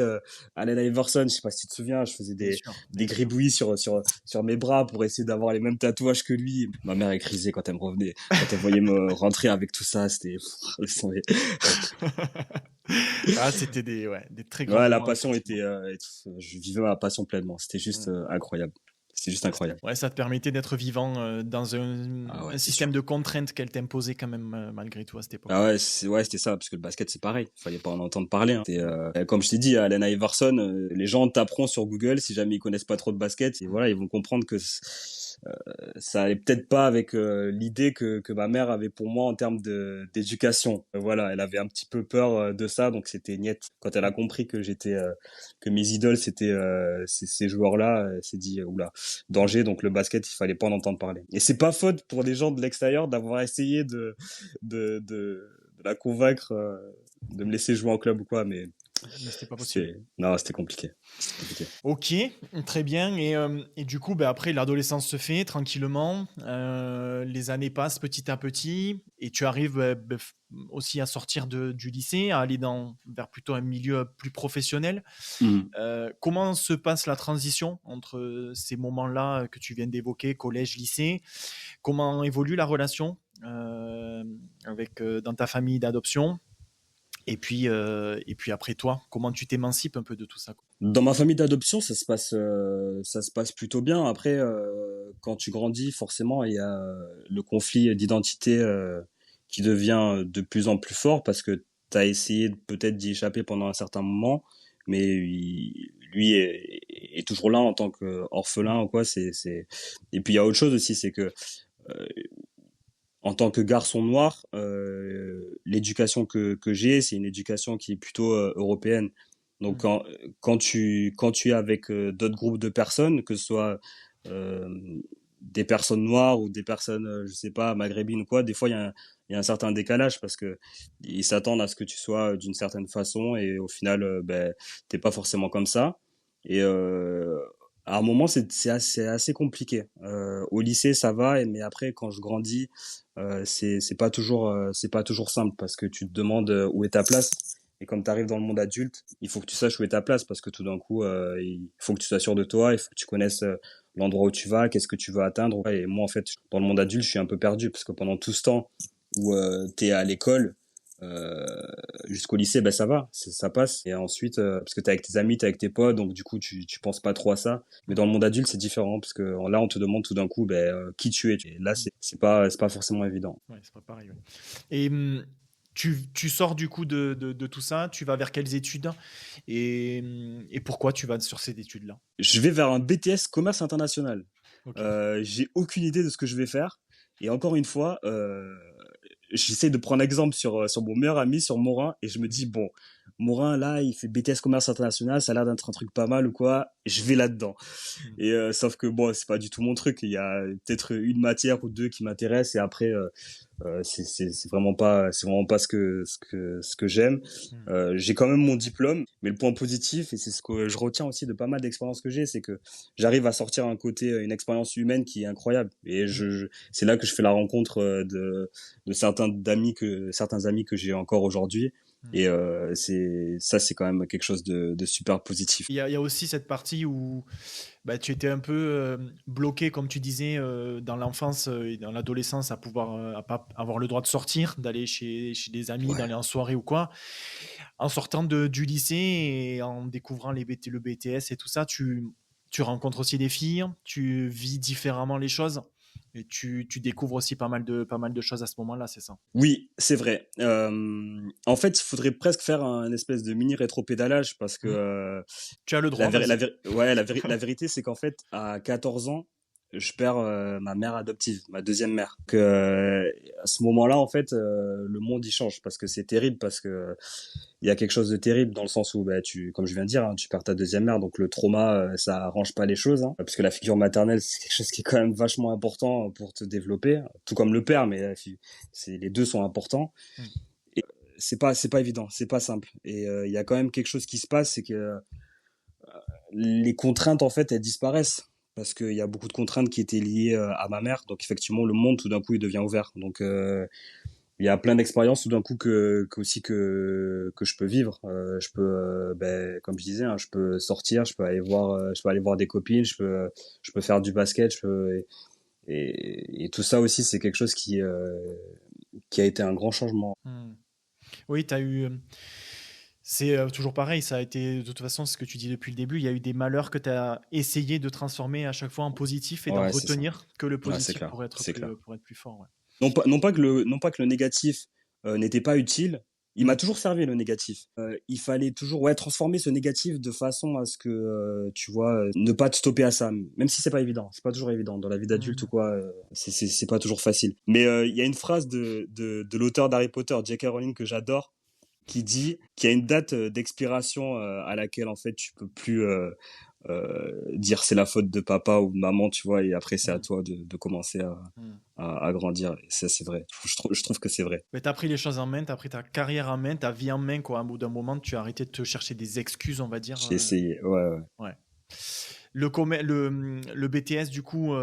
Allen Iverson. Je sais pas si tu te souviens, je faisais Bien sûr, des bien sûr. gribouillis sur mes bras pour essayer d'avoir les mêmes tatouages que lui. Ma mère elle crisait quand elle me revenait, quand elle voyait me rentrer avec tout ça. C'était, laisse tomber. Ah, c'était des très grands Ouais, la moments, passion effectivement. je vivais ma passion pleinement. C'était juste Mm. incroyable. C'était juste incroyable. Ouais, ça te permettait d'être vivant dans Ah ouais, un c'est système sûr. de contraintes qu'elle t'imposait quand même malgré tout à cette Ah époque-là. ouais, c'était ça, parce que le basket, c'est pareil. Fallait pas en entendre parler, hein. Comme je t'ai dit, Allen Iverson, les gens taperont sur Google si jamais ils connaissent pas trop de basket. Et Mm. voilà, ils vont comprendre que ça allait peut-être pas avec l'idée que ma mère avait pour moi en termes d'éducation. Voilà, elle avait un petit peu peur de ça, donc c'était niet. Quand elle a compris que mes idoles c'était ces joueurs-là, elle s'est dit oula, danger. Donc le basket, il fallait pas en entendre parler. Et c'est pas faute pour des gens de l'extérieur d'avoir essayé de la convaincre de me laisser jouer en club ou quoi, mais Mais c'était pas possible. non, c'était compliqué. C'était compliqué. Ok, très bien. Et du coup, après, l'adolescence se fait tranquillement. Les années passent petit à petit. Et tu arrives aussi à sortir du lycée, à aller vers plutôt un milieu plus professionnel. Mhm. Comment se passe la transition entre ces moments-là que tu viens d'évoquer, collège, lycée? Comment évolue la relation dans ta famille d'adoption? Et puis après toi, comment tu t'émancipes un peu de tout ça, quoi? Dans ma famille d'adoption, ça se passe plutôt bien. Après, quand tu grandis, forcément, il y a le conflit d'identité qui devient de plus en plus fort parce que tu as essayé peut-être d'y échapper pendant un certain moment, mais lui est toujours là en tant qu'orphelin ou quoi. Et puis il y a autre chose aussi, c'est que euh, en tant que garçon noir, l'éducation que j'ai, c'est une éducation qui est plutôt européenne. Donc Mm. quand tu es avec d'autres groupes de personnes, que ce soit euh, des personnes noires ou des personnes, je sais pas, maghrébines ou quoi, des fois il y a un certain décalage parce que ils s'attendent à ce que tu sois d'une certaine façon et au final, ben t'es pas forcément comme ça. Et à un moment, c'est assez compliqué. Au lycée, ça va, mais après, quand je grandis, c'est pas toujours simple parce que tu te demandes où est ta place. Et comme tu arrives dans le monde adulte, il faut que tu saches où est ta place parce que tout d'un coup, il faut que tu sois sûr de toi, il faut que tu connaisses l'endroit où tu vas, qu'est-ce que tu veux atteindre. Ouais, et moi, en fait, dans le monde adulte, je suis un peu perdu parce que pendant tout ce temps où tu es à l'école, euh, jusqu'au lycée, ben ça va, ça passe. Et ensuite, parce que t'es avec tes amis, t'es avec tes potes, donc du coup, tu penses pas trop à ça. Mais dans le monde adulte, c'est différent parce que là, on te demande tout d'un coup, qui tu es. Et là, c'est pas forcément évident. Ouais, c'est pas pareil. Ouais. Et tu sors du coup de tout ça, tu vas vers quelles études et pourquoi tu vas sur ces études-là? Je vais vers un BTS commerce international. Ok. J'ai aucune idée de ce que je vais faire. Et encore une fois, j'essaie de prendre exemple sur mon meilleur ami, sur Morin, et je me dis, bon, Morin, là, il fait BTS commerce international, ça a l'air d'être un truc pas mal ou quoi, je vais là-dedans. Mm. Et sauf que bon, c'est pas du tout mon truc. Il y a peut-être une matière ou deux qui m'intéressent et après c'est vraiment pas ce que j'aime. Mm. J'ai quand même mon diplôme, mais le point positif et c'est ce que je retiens aussi de pas mal d'expériences que j'ai, c'est que j'arrive à sortir un côté une expérience humaine qui est incroyable. Et c'est là que je fais la rencontre de certains amis que j'ai encore aujourd'hui. Mm. Et c'est quand même quelque chose de super positif. Il y a aussi cette partie où tu étais un peu bloqué, comme tu disais, dans l'enfance et dans l'adolescence, à pas avoir le droit de sortir, d'aller chez des amis, Ouais. d'aller en soirée ou quoi. En sortant du lycée et en découvrant le BTS et tout ça, tu rencontres aussi des filles, tu vis différemment les choses et tu découvres aussi pas mal de choses à ce moment-là, c'est ça? Oui, c'est vrai. En fait, il faudrait presque faire un espèce de mini rétropédalage parce que Mm. Tu as le droit, vas-y. la vérité, c'est qu'en fait, à 14 ans, je perds ma mère adoptive, ma deuxième mère. À ce moment-là, en fait, le monde y change parce que c'est terrible parce que il y a quelque chose de terrible dans le sens où, comme je viens de dire, hein, tu perds ta deuxième mère, donc le trauma, ça arrange pas les choses, hein, parce que la figure maternelle, c'est quelque chose qui est quand même vachement important pour te développer, tout comme le père, mais les deux sont importants. Mm. Et c'est pas évident, c'est pas simple. Et il y a quand même quelque chose qui se passe, c'est que les contraintes en fait elles disparaissent parce qu'il y a beaucoup de contraintes qui étaient liées à ma mère. Donc effectivement, le monde tout d'un coup il devient ouvert. Donc il y a plein d'expériences tout d'un coup que je peux vivre. Je peux, comme je disais, hein, je peux sortir, je peux aller voir des copines, je peux faire du basket, et tout ça aussi, c'est quelque chose qui a été un grand changement. Hmm. Oui, tu as eu. C'est toujours pareil, ça a été de toute façon ce que tu dis depuis le début. Il y a eu des malheurs que tu as essayé de transformer à chaque fois en positif et d'en Ouais, c'est ça. retenir que le Ouais, c'est positif clair, c'est clair. pour être plus fort. Ouais. Non pas que le négatif n'était pas utile. Il Mm. m'a toujours servi le négatif. Il fallait toujours transformer ce négatif de façon à ce que tu vois ne pas te stopper à ça. Même si c'est pas évident, c'est pas toujours évident dans la vie d'adulte ou Mm. quoi. C'est pas toujours facile. Mais il y a une phrase de l'auteur d'Harry Potter, J.K. Rowling, que j'adore, qui dit qu'il y a une date d'expiration à laquelle en fait tu peux plus dire c'est la faute de papa ou de maman, tu vois, et après c'est à Mm. toi de commencer Mm. à grandir. Et ça, c'est vrai. Je trouve que c'est vrai. Mais tu as pris les choses en main, tu as pris ta carrière en main, ta vie en main. Quoi. À bout d'un moment, tu as arrêté de te chercher des excuses, on va dire. J'ai essayé. Ouais, ouais. Ouais. Le BTS, du coup,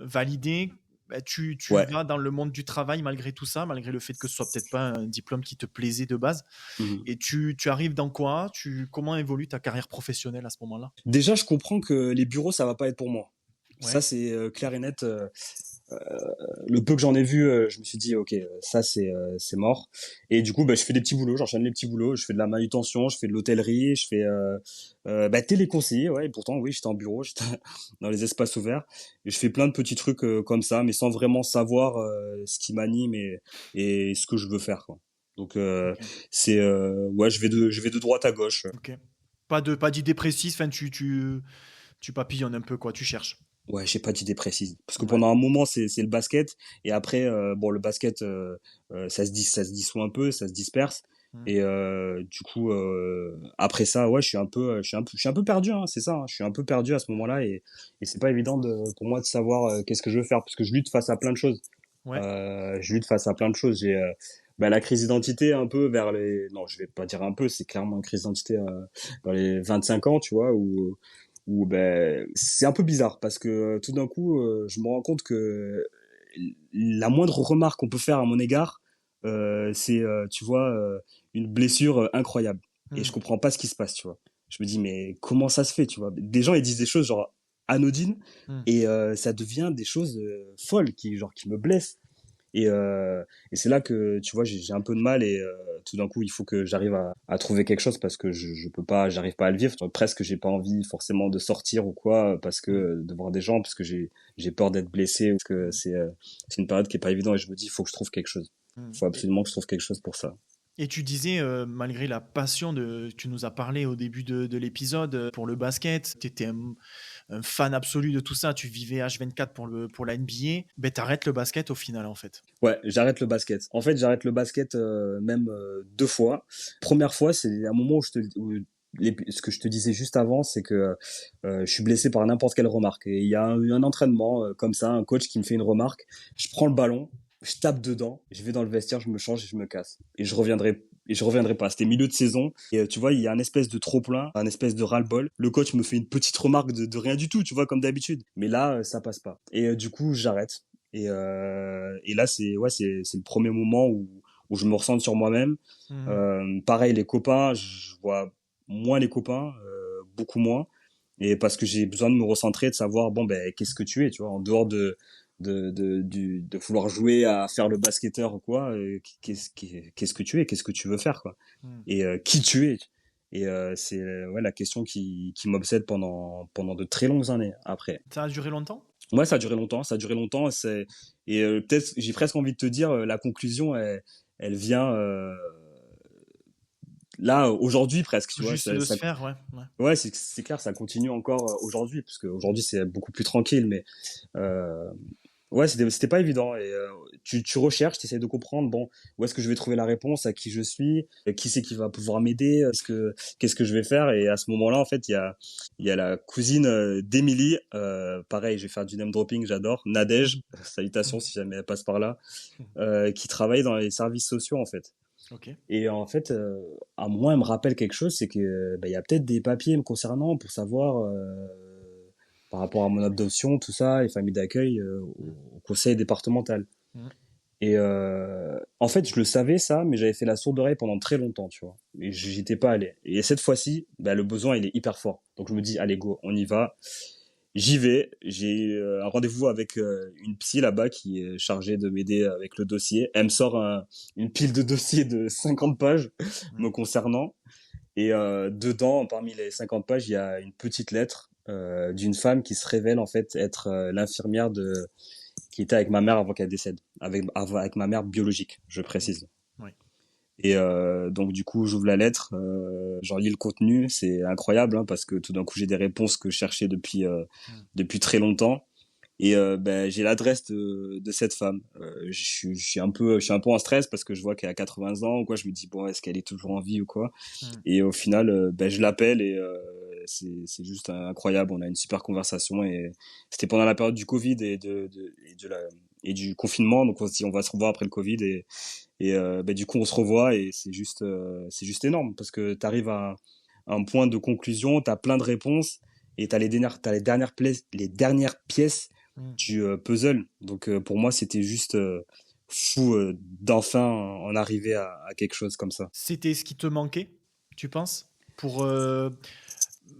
validé, bah, tu Ouais. vas dans le monde du travail malgré tout ça, malgré le fait que ce soit peut-être pas un diplôme qui te plaisait de base. Mhm. Et tu arrives dans quoi? Comment évolue ta carrière professionnelle à ce moment-là? Déjà, je comprends que les bureaux, ça va pas être pour moi. Ça, Ouais. c'est clair et net. Le peu que j'en ai vu, je me suis dit, ok, ça, c'est mort. Et du coup, bah, je fais des petits boulots, j'enchaîne les petits boulots. Je fais de la manutention, je fais de l'hôtellerie, je fais téléconseiller. Ouais, et pourtant, oui, j'étais en bureau, j'étais dans les espaces ouverts. Et je fais plein de petits trucs comme ça, mais sans vraiment savoir ce qui m'anime et ce que je veux faire, quoi. Donc, Ok. je vais de droite à gauche. Ok. Pas d'idée précise, enfin, tu papillonnes un peu, quoi, tu cherches. Ouais, j'ai pas d'idée précise. Parce que Ouais. pendant un moment, c'est le basket. Et après, bon, le basket, ça se dissout un peu, ça se disperse. Mm. Et du coup, après ça, ouais, je suis un peu perdu, hein, c'est ça. Hein. Je suis un peu perdu à ce moment-là. Et c'est pas évident pour moi de savoir qu'est-ce que je veux faire. Parce que je lutte face à plein de choses. Ouais. Je lutte face à plein de choses. J'ai la crise d'identité un peu vers les... Non, je vais pas dire un peu, c'est clairement une crise d'identité dans les 25 ans, tu vois, où c'est un peu bizarre parce que tout d'un coup je me rends compte que la moindre remarque qu'on peut faire à mon égard c'est tu vois une blessure incroyable et je Mm. comprends pas ce qui se passe, tu vois. Je me dis mais comment ça se fait, tu vois. Des gens ils disent des choses genre anodines Mm. et ça devient des choses folles qui me blessent et c'est là que tu vois j'ai un peu de mal et tout d'un coup il faut que j'arrive à trouver quelque chose parce que je peux pas, j'arrive pas à le vivre. Presque j'ai pas envie forcément de sortir ou quoi parce que Mm. de voir des gens parce que j'ai peur d'être blessé parce que c'est une période qui est pas évidente et je me dis il faut que je trouve quelque chose. Il Mm. faut absolument que je trouve quelque chose pour ça. Et tu disais, malgré la passion tu nous as parlé au début de l'épisode pour le basket, tu étais un fan absolu de tout ça, tu vivais H24 pour la NBA, ben t'arrêtes le basket au final en fait. Ouais, j'arrête le basket. En fait, j'arrête le basket même deux fois. Première fois, c'est un moment ce que je te disais juste avant, c'est que je suis blessé par n'importe quelle remarque. Et il y a un entraînement comme ça, un coach qui me fait une remarque. Je prends le ballon, je tape dedans, je vais dans le vestiaire, je me change et je me casse. Et je reviendrai pas. C'était milieu de saison. Et tu vois, il y a un espèce de trop-plein, un espèce de ras-le-bol. Le coach me fait une petite remarque de rien du tout, tu vois, comme d'habitude. Mais là, ça passe pas. Et du coup, j'arrête. Et là, c'est le premier moment où je me ressens sur moi-même. Mhm. Pareil, les copains, je vois moins les copains, beaucoup moins. Et parce que j'ai besoin de me recentrer, de savoir, bon, ben, qu'est-ce que tu es, tu vois, en dehors de vouloir jouer à faire le basketteur ou quoi, qu'est-ce que tu es, qu'est-ce que tu veux faire, quoi. Mhm. Et qui tu es. Et c'est ouais, la question qui m'obsède pendant de très longues années après. Ça a duré longtemps? Ouais, ça a duré longtemps, ça a duré longtemps. Et peut-être, j'ai presque envie de te dire, la conclusion, elle vient là aujourd'hui presque, Tout tu vois. juste de se faire, ouais. Ouais. Ouais, c'est clair, ça continue encore aujourd'hui, parce qu'aujourd'hui c'est beaucoup plus tranquille, mais euh, ouais, c'était pas évident. Et tu recherches, tu essaies de comprendre, bon, où est-ce que je vais trouver la réponse, à qui je suis, qui c'est qui va pouvoir m'aider, qu'est-ce que je vais faire. Et à ce moment-là, en fait, il y a la cousine d'Émilie, pareil, je vais faire du name dropping, j'adore, Nadège, Mhm. salutations Mhm. si jamais elle passe par là, qui travaille dans les services sociaux, en fait. Ok. Et en fait, à moi, elle me rappelle quelque chose, c'est que il y a peut-être des papiers me concernant pour savoir par rapport à mon adoption, tout ça, les familles d'accueil au conseil départemental. Mm. Et en fait, je le savais ça, mais j'avais fait la sourde oreille pendant très longtemps, tu vois. Et j'y étais pas allé. Et cette fois-ci, bah, le besoin, il est hyper fort. Donc je me dis, allez, go, on y va. J'y vais. J'ai un rendez-vous avec une psy là-bas qui est chargée de m'aider avec le dossier. Elle me sort une pile de dossiers de 50 pages me concernant. Et dedans, parmi les 50 pages, il y a une petite lettre d'une femme qui se révèle en fait être l'infirmière qui était avec ma mère avant qu'elle décède, avec ma mère biologique, je précise. Oui. Et donc du coup, j'ouvre la lettre, j'en lis le contenu, c'est incroyable hein, parce que tout d'un coup, j'ai des réponses que je cherchais depuis très longtemps. Et ben, j'ai l'adresse de cette femme. Je suis un peu en stress parce que je vois qu'elle a 80 ans ou quoi. Je me dis bon, est-ce qu'elle est toujours en vie ou quoi. Et au final, ben, je l'appelle et c'est juste incroyable. On a une super conversation et c'était pendant la période du Covid et du confinement. Donc on se dit on va se revoir après le Covid et ben, du coup on se revoit et c'est juste énorme parce que tu arrives à un point de conclusion, tu as plein de réponses et t'as les dernières pièces Mm. du puzzle. Donc pour moi, c'était juste fou d'enfin en arriver à quelque chose comme ça. C'était ce qui te manquait, tu penses, pour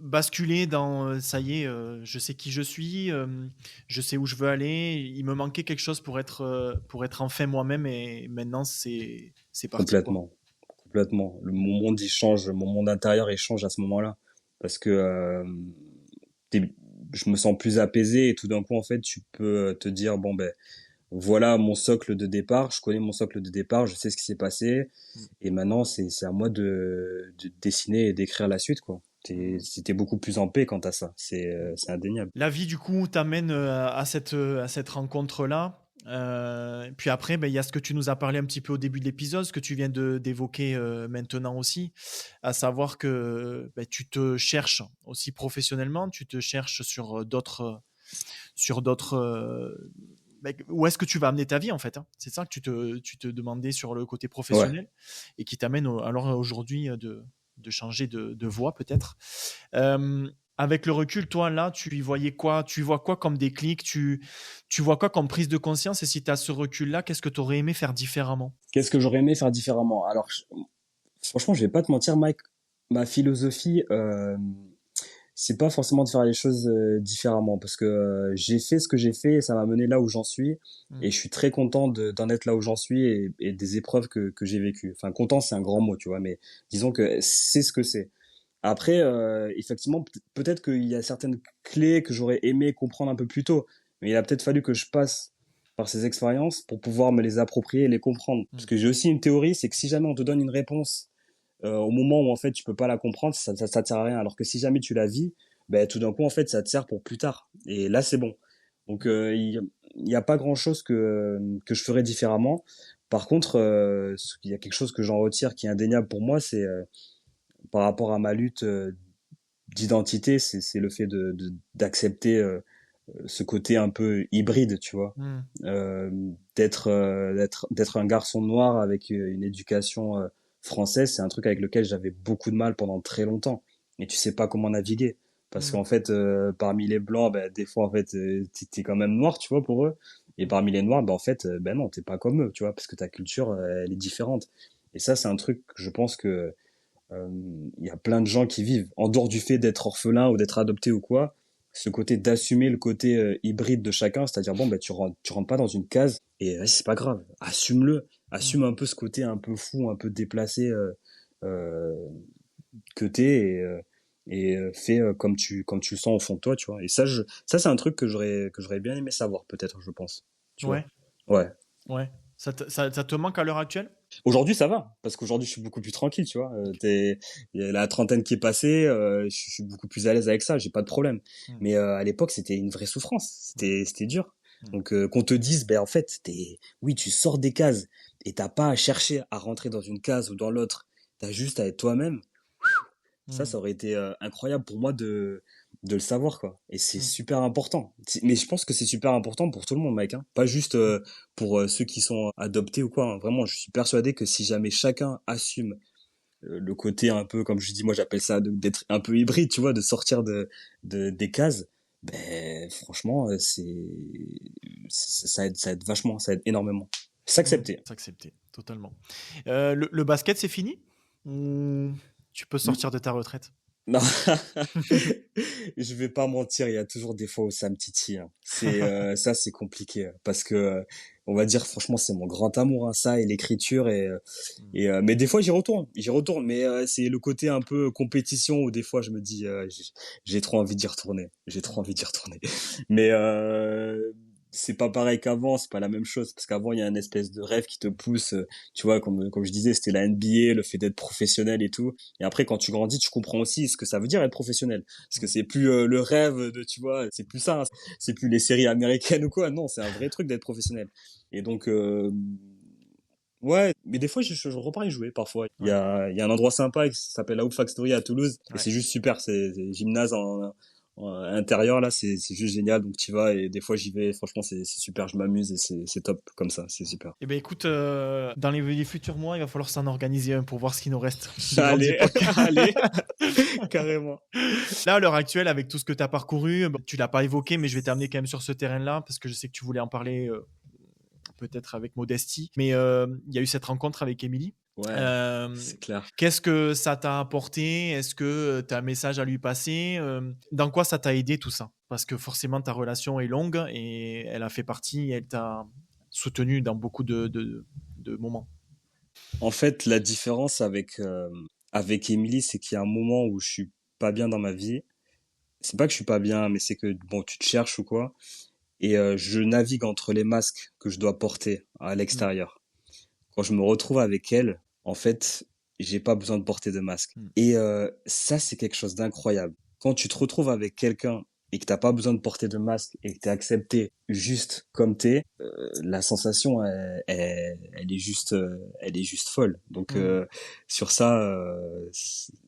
basculer dans ça y est, je sais qui je suis, je sais où je veux aller. Il me manquait quelque chose pour être enfin moi-même et maintenant c'est parti quoi. Complètement, complètement. Mon monde il change, mon monde intérieur il change à ce moment-là parce que je me sens plus apaisé et tout d'un coup en fait tu peux te dire bon ben voilà mon socle de départ, je connais mon socle de départ, je sais ce qui s'est passé et maintenant c'est à moi de dessiner et d'écrire la suite quoi. C'était beaucoup plus en paix quant à ça, c'est indéniable. La vie du coup t'amène à cette rencontre là. Puis après, ben, il y a ce que tu nous as parlé un petit peu au début de l'épisode, ce que tu viens d'évoquer maintenant aussi, à savoir que ben, tu te cherches aussi professionnellement, tu te cherches sur d'autres. Où est-ce que tu vas amener ta vie en fait, hein. C'est ça que tu te demandais sur le côté Ouais. professionnel et qui t'amène alors aujourd'hui de changer de voie peut-être. Euh, Avec le recul, toi là, tu y voyais quoi? Tu vois quoi comme déclic? Tu vois quoi comme prise de conscience? Et si tu as ce recul-là, qu'est-ce que tu aurais aimé faire différemment? Qu'est-ce que j'aurais aimé faire différemment? Alors franchement, je vais pas te mentir, Mike, ma philosophie c'est pas forcément de faire les choses différemment parce que j'ai fait ce que j'ai fait et ça m'a mené là où j'en suis Mm. et je suis très content d'en être là où j'en suis et des épreuves que j'ai vécues. Enfin, content, c'est un grand mot, tu vois, mais disons que c'est ce que c'est. Après, effectivement, peut-être qu'il y a certaines clés que j'aurais aimé comprendre un peu plus tôt, mais il a peut-être fallu que je passe par ces expériences pour pouvoir me les approprier et les comprendre. Parce Mm. que j'ai aussi une théorie, c'est que si jamais on te donne une réponse au moment où en fait tu peux pas la comprendre, ça te sert à rien. Alors que si jamais tu la vis, ben tout d'un coup en fait ça te sert pour plus tard. Et là c'est bon. Donc il y a pas grand chose que je ferais différemment. Par contre, il y a quelque chose que j'en retire qui est indéniable pour moi, c'est par rapport à ma lutte d'identité, c'est le fait d'accepter ce côté un peu hybride, tu vois, Mm. d'être un garçon noir avec une éducation française, c'est un truc avec lequel j'avais beaucoup de mal pendant très longtemps. Et tu sais pas comment naviguer parce Mm. qu'en fait, parmi les blancs, ben, des fois en fait, t'es quand même noir, tu vois, pour eux. Et parmi les noirs, ben en fait, ben non, t'es pas comme eux, tu vois, parce que ta culture, elle est différente. Et ça, c'est un truc que je pense que euh, il y a plein de gens qui vivent en dehors du fait d'être orphelin ou d'être adopté ou quoi, ce côté d'assumer le côté hybride de chacun, c'est-à-dire bon bah tu rentres pas dans une case et c'est pas grave, assume-le, Mm. assume un peu ce côté un peu fou, un peu déplacé euh, que t'es et fais comme tu le sens au fond de toi, tu vois. Et ça c'est un truc que j'aurais bien aimé savoir peut-être, je pense, tu vois. Ouais, Ouais. ouais. Ça te manque à l'heure actuelle? Aujourd'hui, ça va, parce qu'aujourd'hui, je suis beaucoup plus tranquille, tu vois. Il y a la trentaine qui est passée, je suis beaucoup plus à l'aise avec ça, j'ai pas de problème. Mm. Mais à l'époque, c'était une vraie souffrance, Mm. c'était dur. Mm. Donc qu'on te dise, ben en fait, oui, tu sors des cases et t'as pas à chercher à rentrer dans une case ou dans l'autre, t'as juste à être toi-même. Ça Mm. aurait été incroyable pour moi de le savoir, quoi. Et c'est Mm. super important. Mais je pense que c'est super important pour tout le monde, mec, hein. Pas juste pour ceux qui sont adoptés ou quoi, hein. Vraiment, je suis persuadé que si jamais chacun assume le côté un peu, comme je dis, moi j'appelle ça d'être un peu hybride, tu vois, de sortir des cases, Ben franchement, ça aide vachement, ça aide énormément. Mmh, S'accepter. s'accepter, totalement. Le basket, c'est fini? Ou tu peux sortir de ta retraite? Non, je vais pas mentir, il y a toujours des fois où ça me titille, hein. Ça, c'est compliqué, parce que, on va dire franchement, c'est mon grand amour, hein, ça et l'écriture Mmh. mais des fois j'y retourne, mais c'est le côté un peu compétition où des fois je me dis, j'ai trop envie d'y retourner, j'ai trop Mmh. envie d'y retourner. Mais c'est pas pareil qu'avant, c'est pas la même chose parce qu'avant il y a une espèce de rêve qui te pousse, tu vois, comme je disais, c'était la NBA, le fait d'être professionnel et tout. Et après, quand tu grandis, tu comprends aussi ce que ça veut dire être professionnel. Parce que Mmh. c'est plus le rêve de, tu vois, c'est plus ça, hein. C'est plus les séries américaines ou quoi. Non, c'est un vrai truc d'être professionnel. Et donc, ouais, mais des fois, je repars y jouer parfois. Ouais, Il y a un endroit sympa qui s'appelle la Hoop Factory à Toulouse. Et ouais. c'est juste super. C'est gymnase en intérieur, là. C'est juste génial. Donc, tu vas et des fois, j'y vais. Franchement, c'est super. Je m'amuse et c'est top comme ça. C'est super. Eh ben écoute, dans les futurs mois, il va falloir s'en organiser un pour voir ce qui nous reste des grandes Allez, époques. allez, carrément. Là, à l'heure actuelle, avec tout ce que tu as parcouru, bon, tu l'as pas évoqué, mais je vais t'amener quand même sur ce terrain-là parce que je sais que tu voulais en parler, peut-être avec modestie. Mais il y a eu cette rencontre avec Émilie. Ouais, Euh, c'est clair. Qu'est-ce que ça t'a apporté? Est-ce que tu as un message à lui passer? Dans quoi ça t'a aidé tout ça? Parce que forcément, ta relation est longue et elle a fait partie, elle t'a soutenu dans beaucoup de moments. En fait, la différence avec Emily, c'est qu'il y a un moment où je suis pas bien dans ma vie. C'est pas que je suis pas bien, mais c'est que bon, tu te cherches ou quoi. Et je navigue entre les masques que je dois porter à Mm, l'extérieur. Quand je me retrouve avec elle, en fait, j'ai pas besoin de porter de masque. mm, Et ça, c'est quelque chose d'incroyable. Quand tu te retrouves avec quelqu'un et que t'as pas besoin de porter de masque et que t'es accepté juste comme t'es, la sensation, elle est juste folle. Donc mm, sur ça,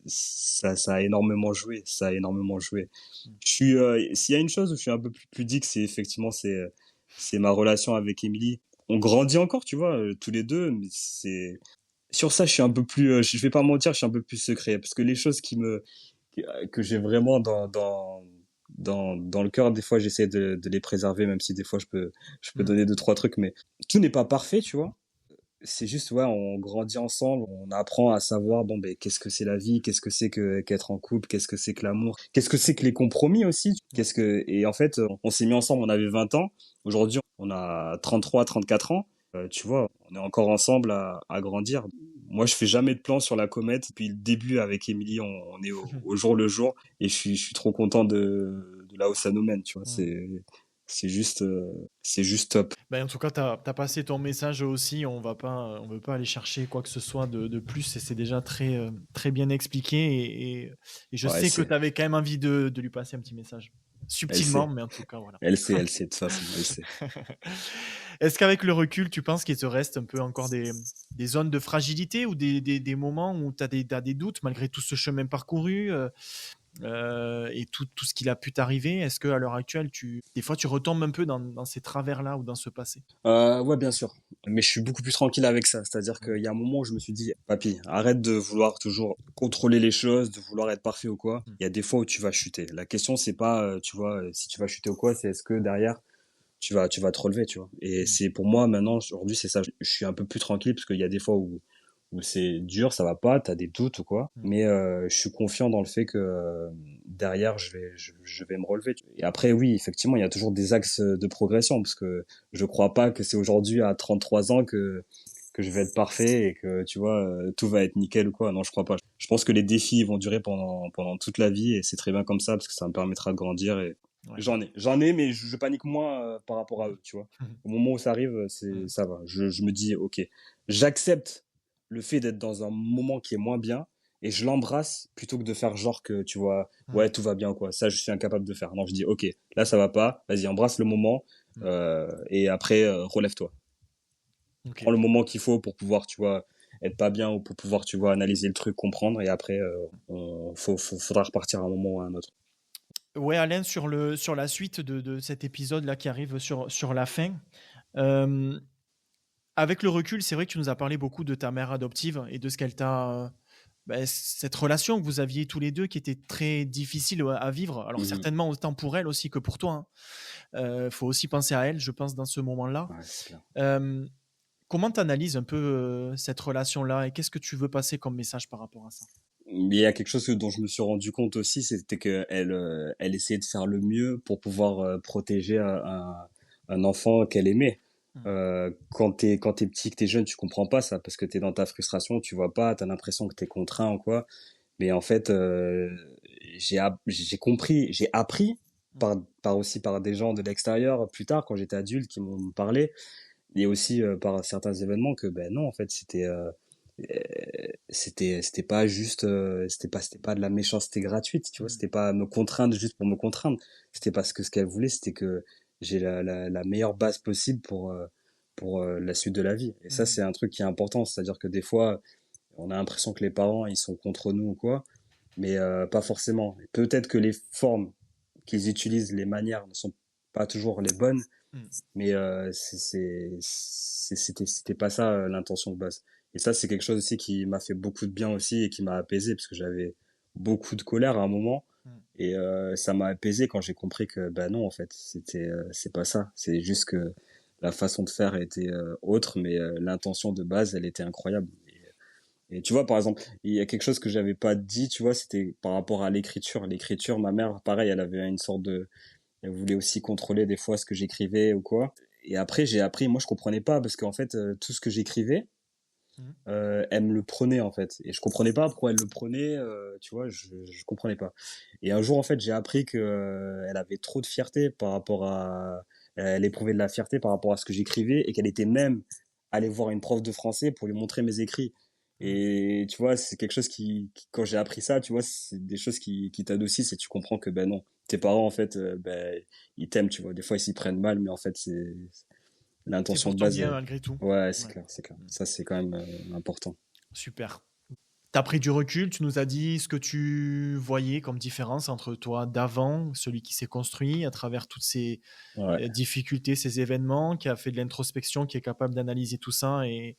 ça a énormément joué. Ça a énormément joué. mm. S'il y a une chose où je suis un peu plus pudique, c'est effectivement c'est ma relation avec Émilie. On grandit encore, tu vois, tous les deux, mais c'est sur ça, je suis un peu plus, je vais pas mentir, je suis un peu plus secret parce que les choses que j'ai vraiment dans le cœur, des fois, j'essaie de les préserver, même si des fois je peux Mm. donner deux, trois trucs, mais tout n'est pas parfait, tu vois. C'est juste, ouais, on grandit ensemble, on apprend à savoir, bon, ben, qu'est-ce que c'est la vie, qu'est-ce que c'est que qu'être en couple, qu'est-ce que c'est que l'amour, qu'est-ce que c'est que les compromis aussi, et en fait, on s'est mis ensemble, on avait 20 ans, aujourd'hui, on a 33, 34 ans, tu vois, on est encore ensemble à grandir. Moi, je fais jamais de plan sur la comète, depuis le début avec Émilie, on est au jour le jour, et je suis trop content de là où ça nous mène, tu vois, Mm. c'est juste top. Ben, en tout cas, tu as passé ton message aussi. On veut pas aller chercher quoi que ce soit de plus et c'est déjà très, très bien expliqué. Et je Ouais, sais que tu avais quand même envie de lui passer un petit message. elle Subtilement, sait. mais en tout cas, voilà. Elle sait, de toute façon, elle sait. Est-ce qu'avec le recul, tu penses qu'il te reste un peu encore des zones de fragilité ou des moments où tu as t'as des doutes malgré tout ce chemin parcouru et tout ce qu'il a pu t'arriver? Est-ce qu'à l'heure actuelle, des fois, tu retombes un peu dans ces travers-là ou dans ce passé? Ouais, bien sûr. Mais je suis beaucoup plus tranquille avec ça. C'est-à-dire qu'il y a un moment où je me suis dit, papy, arrête de vouloir toujours contrôler les choses, de vouloir être parfait ou quoi. Mm. Il y a des fois où tu vas chuter. La question, c'est pas, tu vois, si tu vas chuter ou quoi, c'est est-ce que derrière, tu vas te relever, tu vois. Et Mm. c'est pour moi, maintenant, aujourd'hui, c'est ça. Je suis un peu plus tranquille parce qu'il y a des fois où c'est dur, ça va pas, t'as des doutes ou quoi. Mm. Mais je suis confiant dans le fait que derrière, je vais me relever. Et après, oui, effectivement, il y a toujours des axes de progression parce que je crois pas que c'est aujourd'hui à 33 ans que je vais être parfait et que tu vois tout va être nickel ou quoi. Non, je crois pas. Je pense que les défis vont durer pendant toute la vie et c'est très bien comme ça parce que ça me permettra de grandir et Ouais. j'en ai, mais je panique moins par rapport à eux, tu vois. Au moment où ça arrive, Mm. ça va. Je me dis, ok, j'accepte le fait d'être dans un moment qui est moins bien et je l'embrasse plutôt que de faire genre que, tu vois, Mm. ouais, tout va bien, quoi. Ça, je suis incapable de faire. Non, je dis, ok, là, ça va pas. Vas-y, embrasse le moment Mm. et après, relève-toi. Ok. Prends le moment qu'il faut pour pouvoir, tu vois, être pas bien ou pour pouvoir, tu vois, analyser le truc, comprendre et après, faudra repartir à un moment ou à un autre. Ouais, Alain, sur la suite de cet épisode-là qui arrive sur la fin, euh, avec le recul, c'est vrai que tu nous as parlé beaucoup de ta mère adoptive et de ce qu'elle t'a cette relation que vous aviez tous les deux qui était très difficile à vivre. Alors Mhm. certainement autant pour elle aussi que pour toi. Faut aussi penser à elle, je pense, dans ce moment-là. Ouais, c'est clair. Euh, Comment tu analyses un peu cette relation-là et qu'est-ce que tu veux passer comme message par rapport à ça? Mais il y a quelque chose dont je me suis rendu compte aussi, c'était que elle essayait de faire le mieux pour pouvoir protéger un enfant qu'elle aimait. Hmm. Quand t'es petit, que t'es jeune, tu comprends pas ça parce que t'es dans ta frustration, tu vois pas, t'as l'impression que t'es contraint ou quoi. Mais en fait, j'ai compris, j'ai appris Hmm. par aussi par des gens de l'extérieur plus tard quand j'étais adulte qui m'ont parlé et aussi par certains événements que ben non en fait c'était pas juste c'était pas de la méchanceté gratuite, tu vois, Hmm. c'était pas me contraindre juste pour me contraindre, c'était parce que ce qu'elle voulait c'était que j'ai la meilleure base possible pour la suite de la vie. Et ça Hmm. c'est un truc qui est important, c'est-à-dire que des fois on a l'impression que les parents ils sont contre nous ou quoi, mais pas forcément. Peut-être que les formes qu'ils utilisent, les manières ne sont pas toujours les bonnes, Hmm. mais c'était pas ça l'intention de base. Et ça, c'est quelque chose aussi qui m'a fait beaucoup de bien aussi et qui m'a apaisé parce que j'avais beaucoup de colère à un moment. Hmm. Et ça m'a apaisé quand j'ai compris que bah non, en fait, c'est pas ça. C'est juste que la façon de faire était autre, mais l'intention de base, elle était incroyable. Et tu vois, par exemple, il y a quelque chose que j'avais pas dit, tu vois, c'était par rapport à l'écriture. L'écriture, ma mère, pareil, elle avait une sorte de elle voulait aussi contrôler des fois ce que j'écrivais ou quoi. Et après, j'ai appris, moi je comprenais pas parce qu'en fait, tout ce que j'écrivais, Hmm. elle me le prenait en fait. Et je comprenais pas pourquoi elle le prenait, tu vois, je comprenais pas. Et un jour, en fait, j'ai appris que elle avait trop de fierté par rapport à. Elle éprouvait de la fierté par rapport à ce que j'écrivais et qu'elle était même allée voir une prof de français pour lui montrer mes écrits. Hmm. Et tu vois, c'est quelque chose quand j'ai appris ça, tu vois, c'est des choses qui t'adoucissent et tu comprends que ben non, tes parents en fait, ben ils t'aiment, tu vois. Des fois ils s'y prennent mal, mais en fait c'est C'est l'intention pour de ton base. bien malgré tout. Ouais, c'est Ouais. clair, c'est clair. Hmm. Ça c'est quand même important. Super. Tu as pris du recul, tu nous as dit ce que tu voyais comme différence entre toi d'avant, celui qui s'est construit à travers toutes ces Ouais, difficultés, ces événements, qui a fait de l'introspection, qui est capable d'analyser tout ça et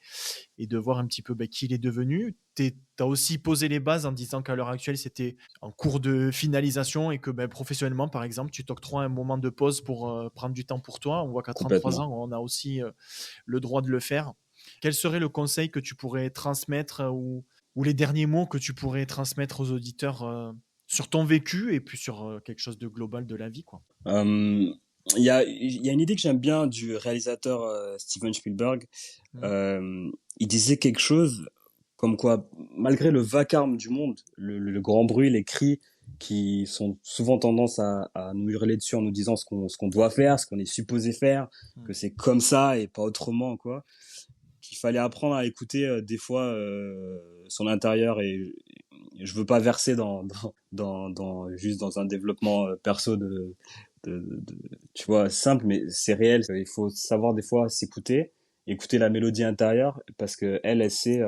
de voir un petit peu qui il est devenu. Tu as aussi posé les bases en disant qu'à l'heure actuelle, c'était en cours de finalisation et que professionnellement, par exemple, tu t'octroies un moment de pause pour prendre du temps pour toi. On voit qu'à 33 complètement. ans, on a aussi le droit de le faire. Quel serait le conseil que tu pourrais transmettre ou les derniers mots que tu pourrais transmettre aux auditeurs sur ton vécu et puis sur quelque chose de global de la vie, quoi. Euh, il y a une idée que j'aime bien du réalisateur Steven Spielberg. Mm. Euh, il disait quelque chose comme quoi, malgré le vacarme du monde, le grand bruit, les cris qui sont souvent tendance à nous hurler dessus en nous disant ce qu'on doit faire, ce qu'on est supposé faire, Mm. que c'est comme ça et pas autrement, quoi. Qu'il fallait apprendre à écouter des fois son intérieur et je veux pas verser juste dans un développement perso de, tu vois, simple, mais c'est réel. Il faut savoir des fois s'écouter, écouter la mélodie intérieure, parce que elle sait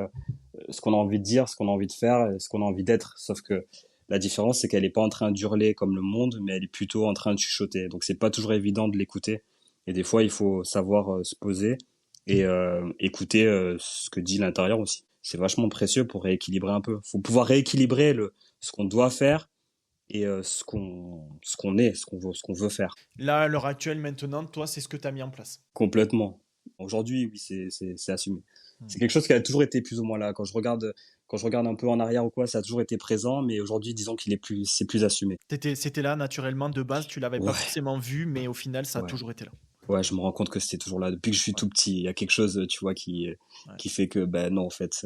ce qu'on a envie de dire, ce qu'on a envie de faire, ce qu'on a envie d'être. Sauf que la différence, c'est qu'elle est pas en train d'hurler comme le monde, mais elle est plutôt en train de chuchoter. Donc c'est pas toujours évident de l'écouter. Et des fois, il faut savoir se poser et écouter ce que dit l'intérieur aussi. C'est vachement précieux pour rééquilibrer un peu. Faut pouvoir rééquilibrer ce qu'on doit faire et ce qu'on est, ce qu'on veut faire. Là, à l'heure actuelle, maintenant, toi, c'est ce que tu as mis en place. Complètement. Aujourd'hui, oui, c'est assumé. Mm. C'est quelque chose qui a toujours été plus ou moins là. Quand je regarde un peu en arrière ou quoi, ça a toujours été présent, mais aujourd'hui, disons c'est plus assumé. C'était là naturellement de base, tu l'avais pas Ouais, forcément vu, mais au final, ça a ouais, toujours été là. ouais, je me rends compte que c'était toujours là. Depuis que je suis Ouais, tout petit, il y a quelque chose, tu vois, ouais. qui fait que, ben non, en fait,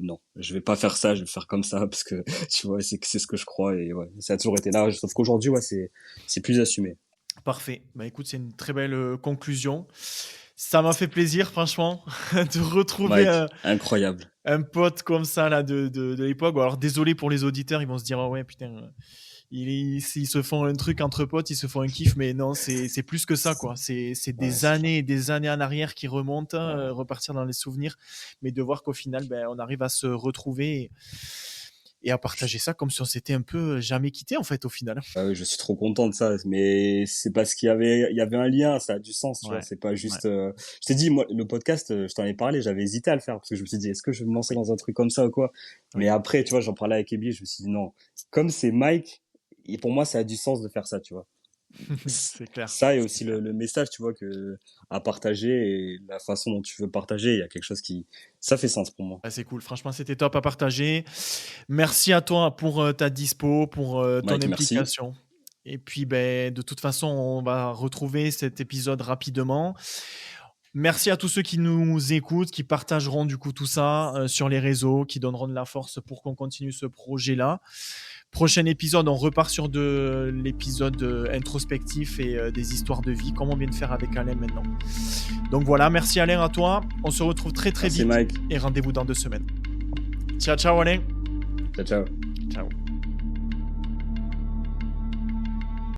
non, je vais pas faire ça, je vais faire comme ça parce que, tu vois, c'est ce que je crois et ouais, ça a toujours été là. Sauf qu'aujourd'hui, ouais, c'est plus assumé. Parfait. Bah écoute, c'est une très belle conclusion. Ça m'a fait plaisir, franchement, de retrouver Mike, incroyable. un pote comme ça là de l'époque. Bon, alors désolé pour les auditeurs, ils vont se dire oh ouais putain, ils se font un truc entre potes, ils se font un kiff, mais non, c'est plus que ça quoi. C'est Ouais, des c'est clair. années et des années en arrière qui remontent, Ouais. repartir dans les souvenirs, mais de voir qu'au final, on arrive à se retrouver et à partager ça comme si on s'était un peu jamais quitté, en fait, au final. Ah oui, je suis trop content de ça, mais c'est parce qu'il y avait un lien, ça a du sens, tu vois. Ouais, C'est pas ouais, juste. Je t'ai dit, moi, le podcast, je t'en ai parlé, j'avais hésité à le faire parce que je me suis dit, est-ce que je vais me lancer oui, dans un truc comme ça ou quoi? oui. Mais après, tu vois, j'en parlais avec Ebi, je me suis dit non. Comme c'est Mike, et pour moi, ça a du sens de faire ça, tu vois. C'est clair, Ça et c'est aussi clair. le message, tu vois, que à partager et la façon dont tu veux partager, il y a quelque chose qui, ça fait sens pour moi. Ah, c'est cool. Franchement, c'était top à partager. Merci à toi pour ta dispo, pour ton Mike, merci. implication. Et puis, ben, de toute façon, on va retrouver cet épisode rapidement. Merci à tous ceux qui nous écoutent, qui partageront du coup tout ça sur les réseaux, qui donneront de la force pour qu'on continue ce projet-là. Prochain épisode, on repart sur de l'épisode introspectif et des histoires de vie, comme on vient de faire avec Alain maintenant. Donc voilà, merci Alain à toi. On se retrouve très très Merci vite Mike. et rendez-vous dans 2 semaines. Ciao, ciao Alain. Ciao, ciao. Ciao.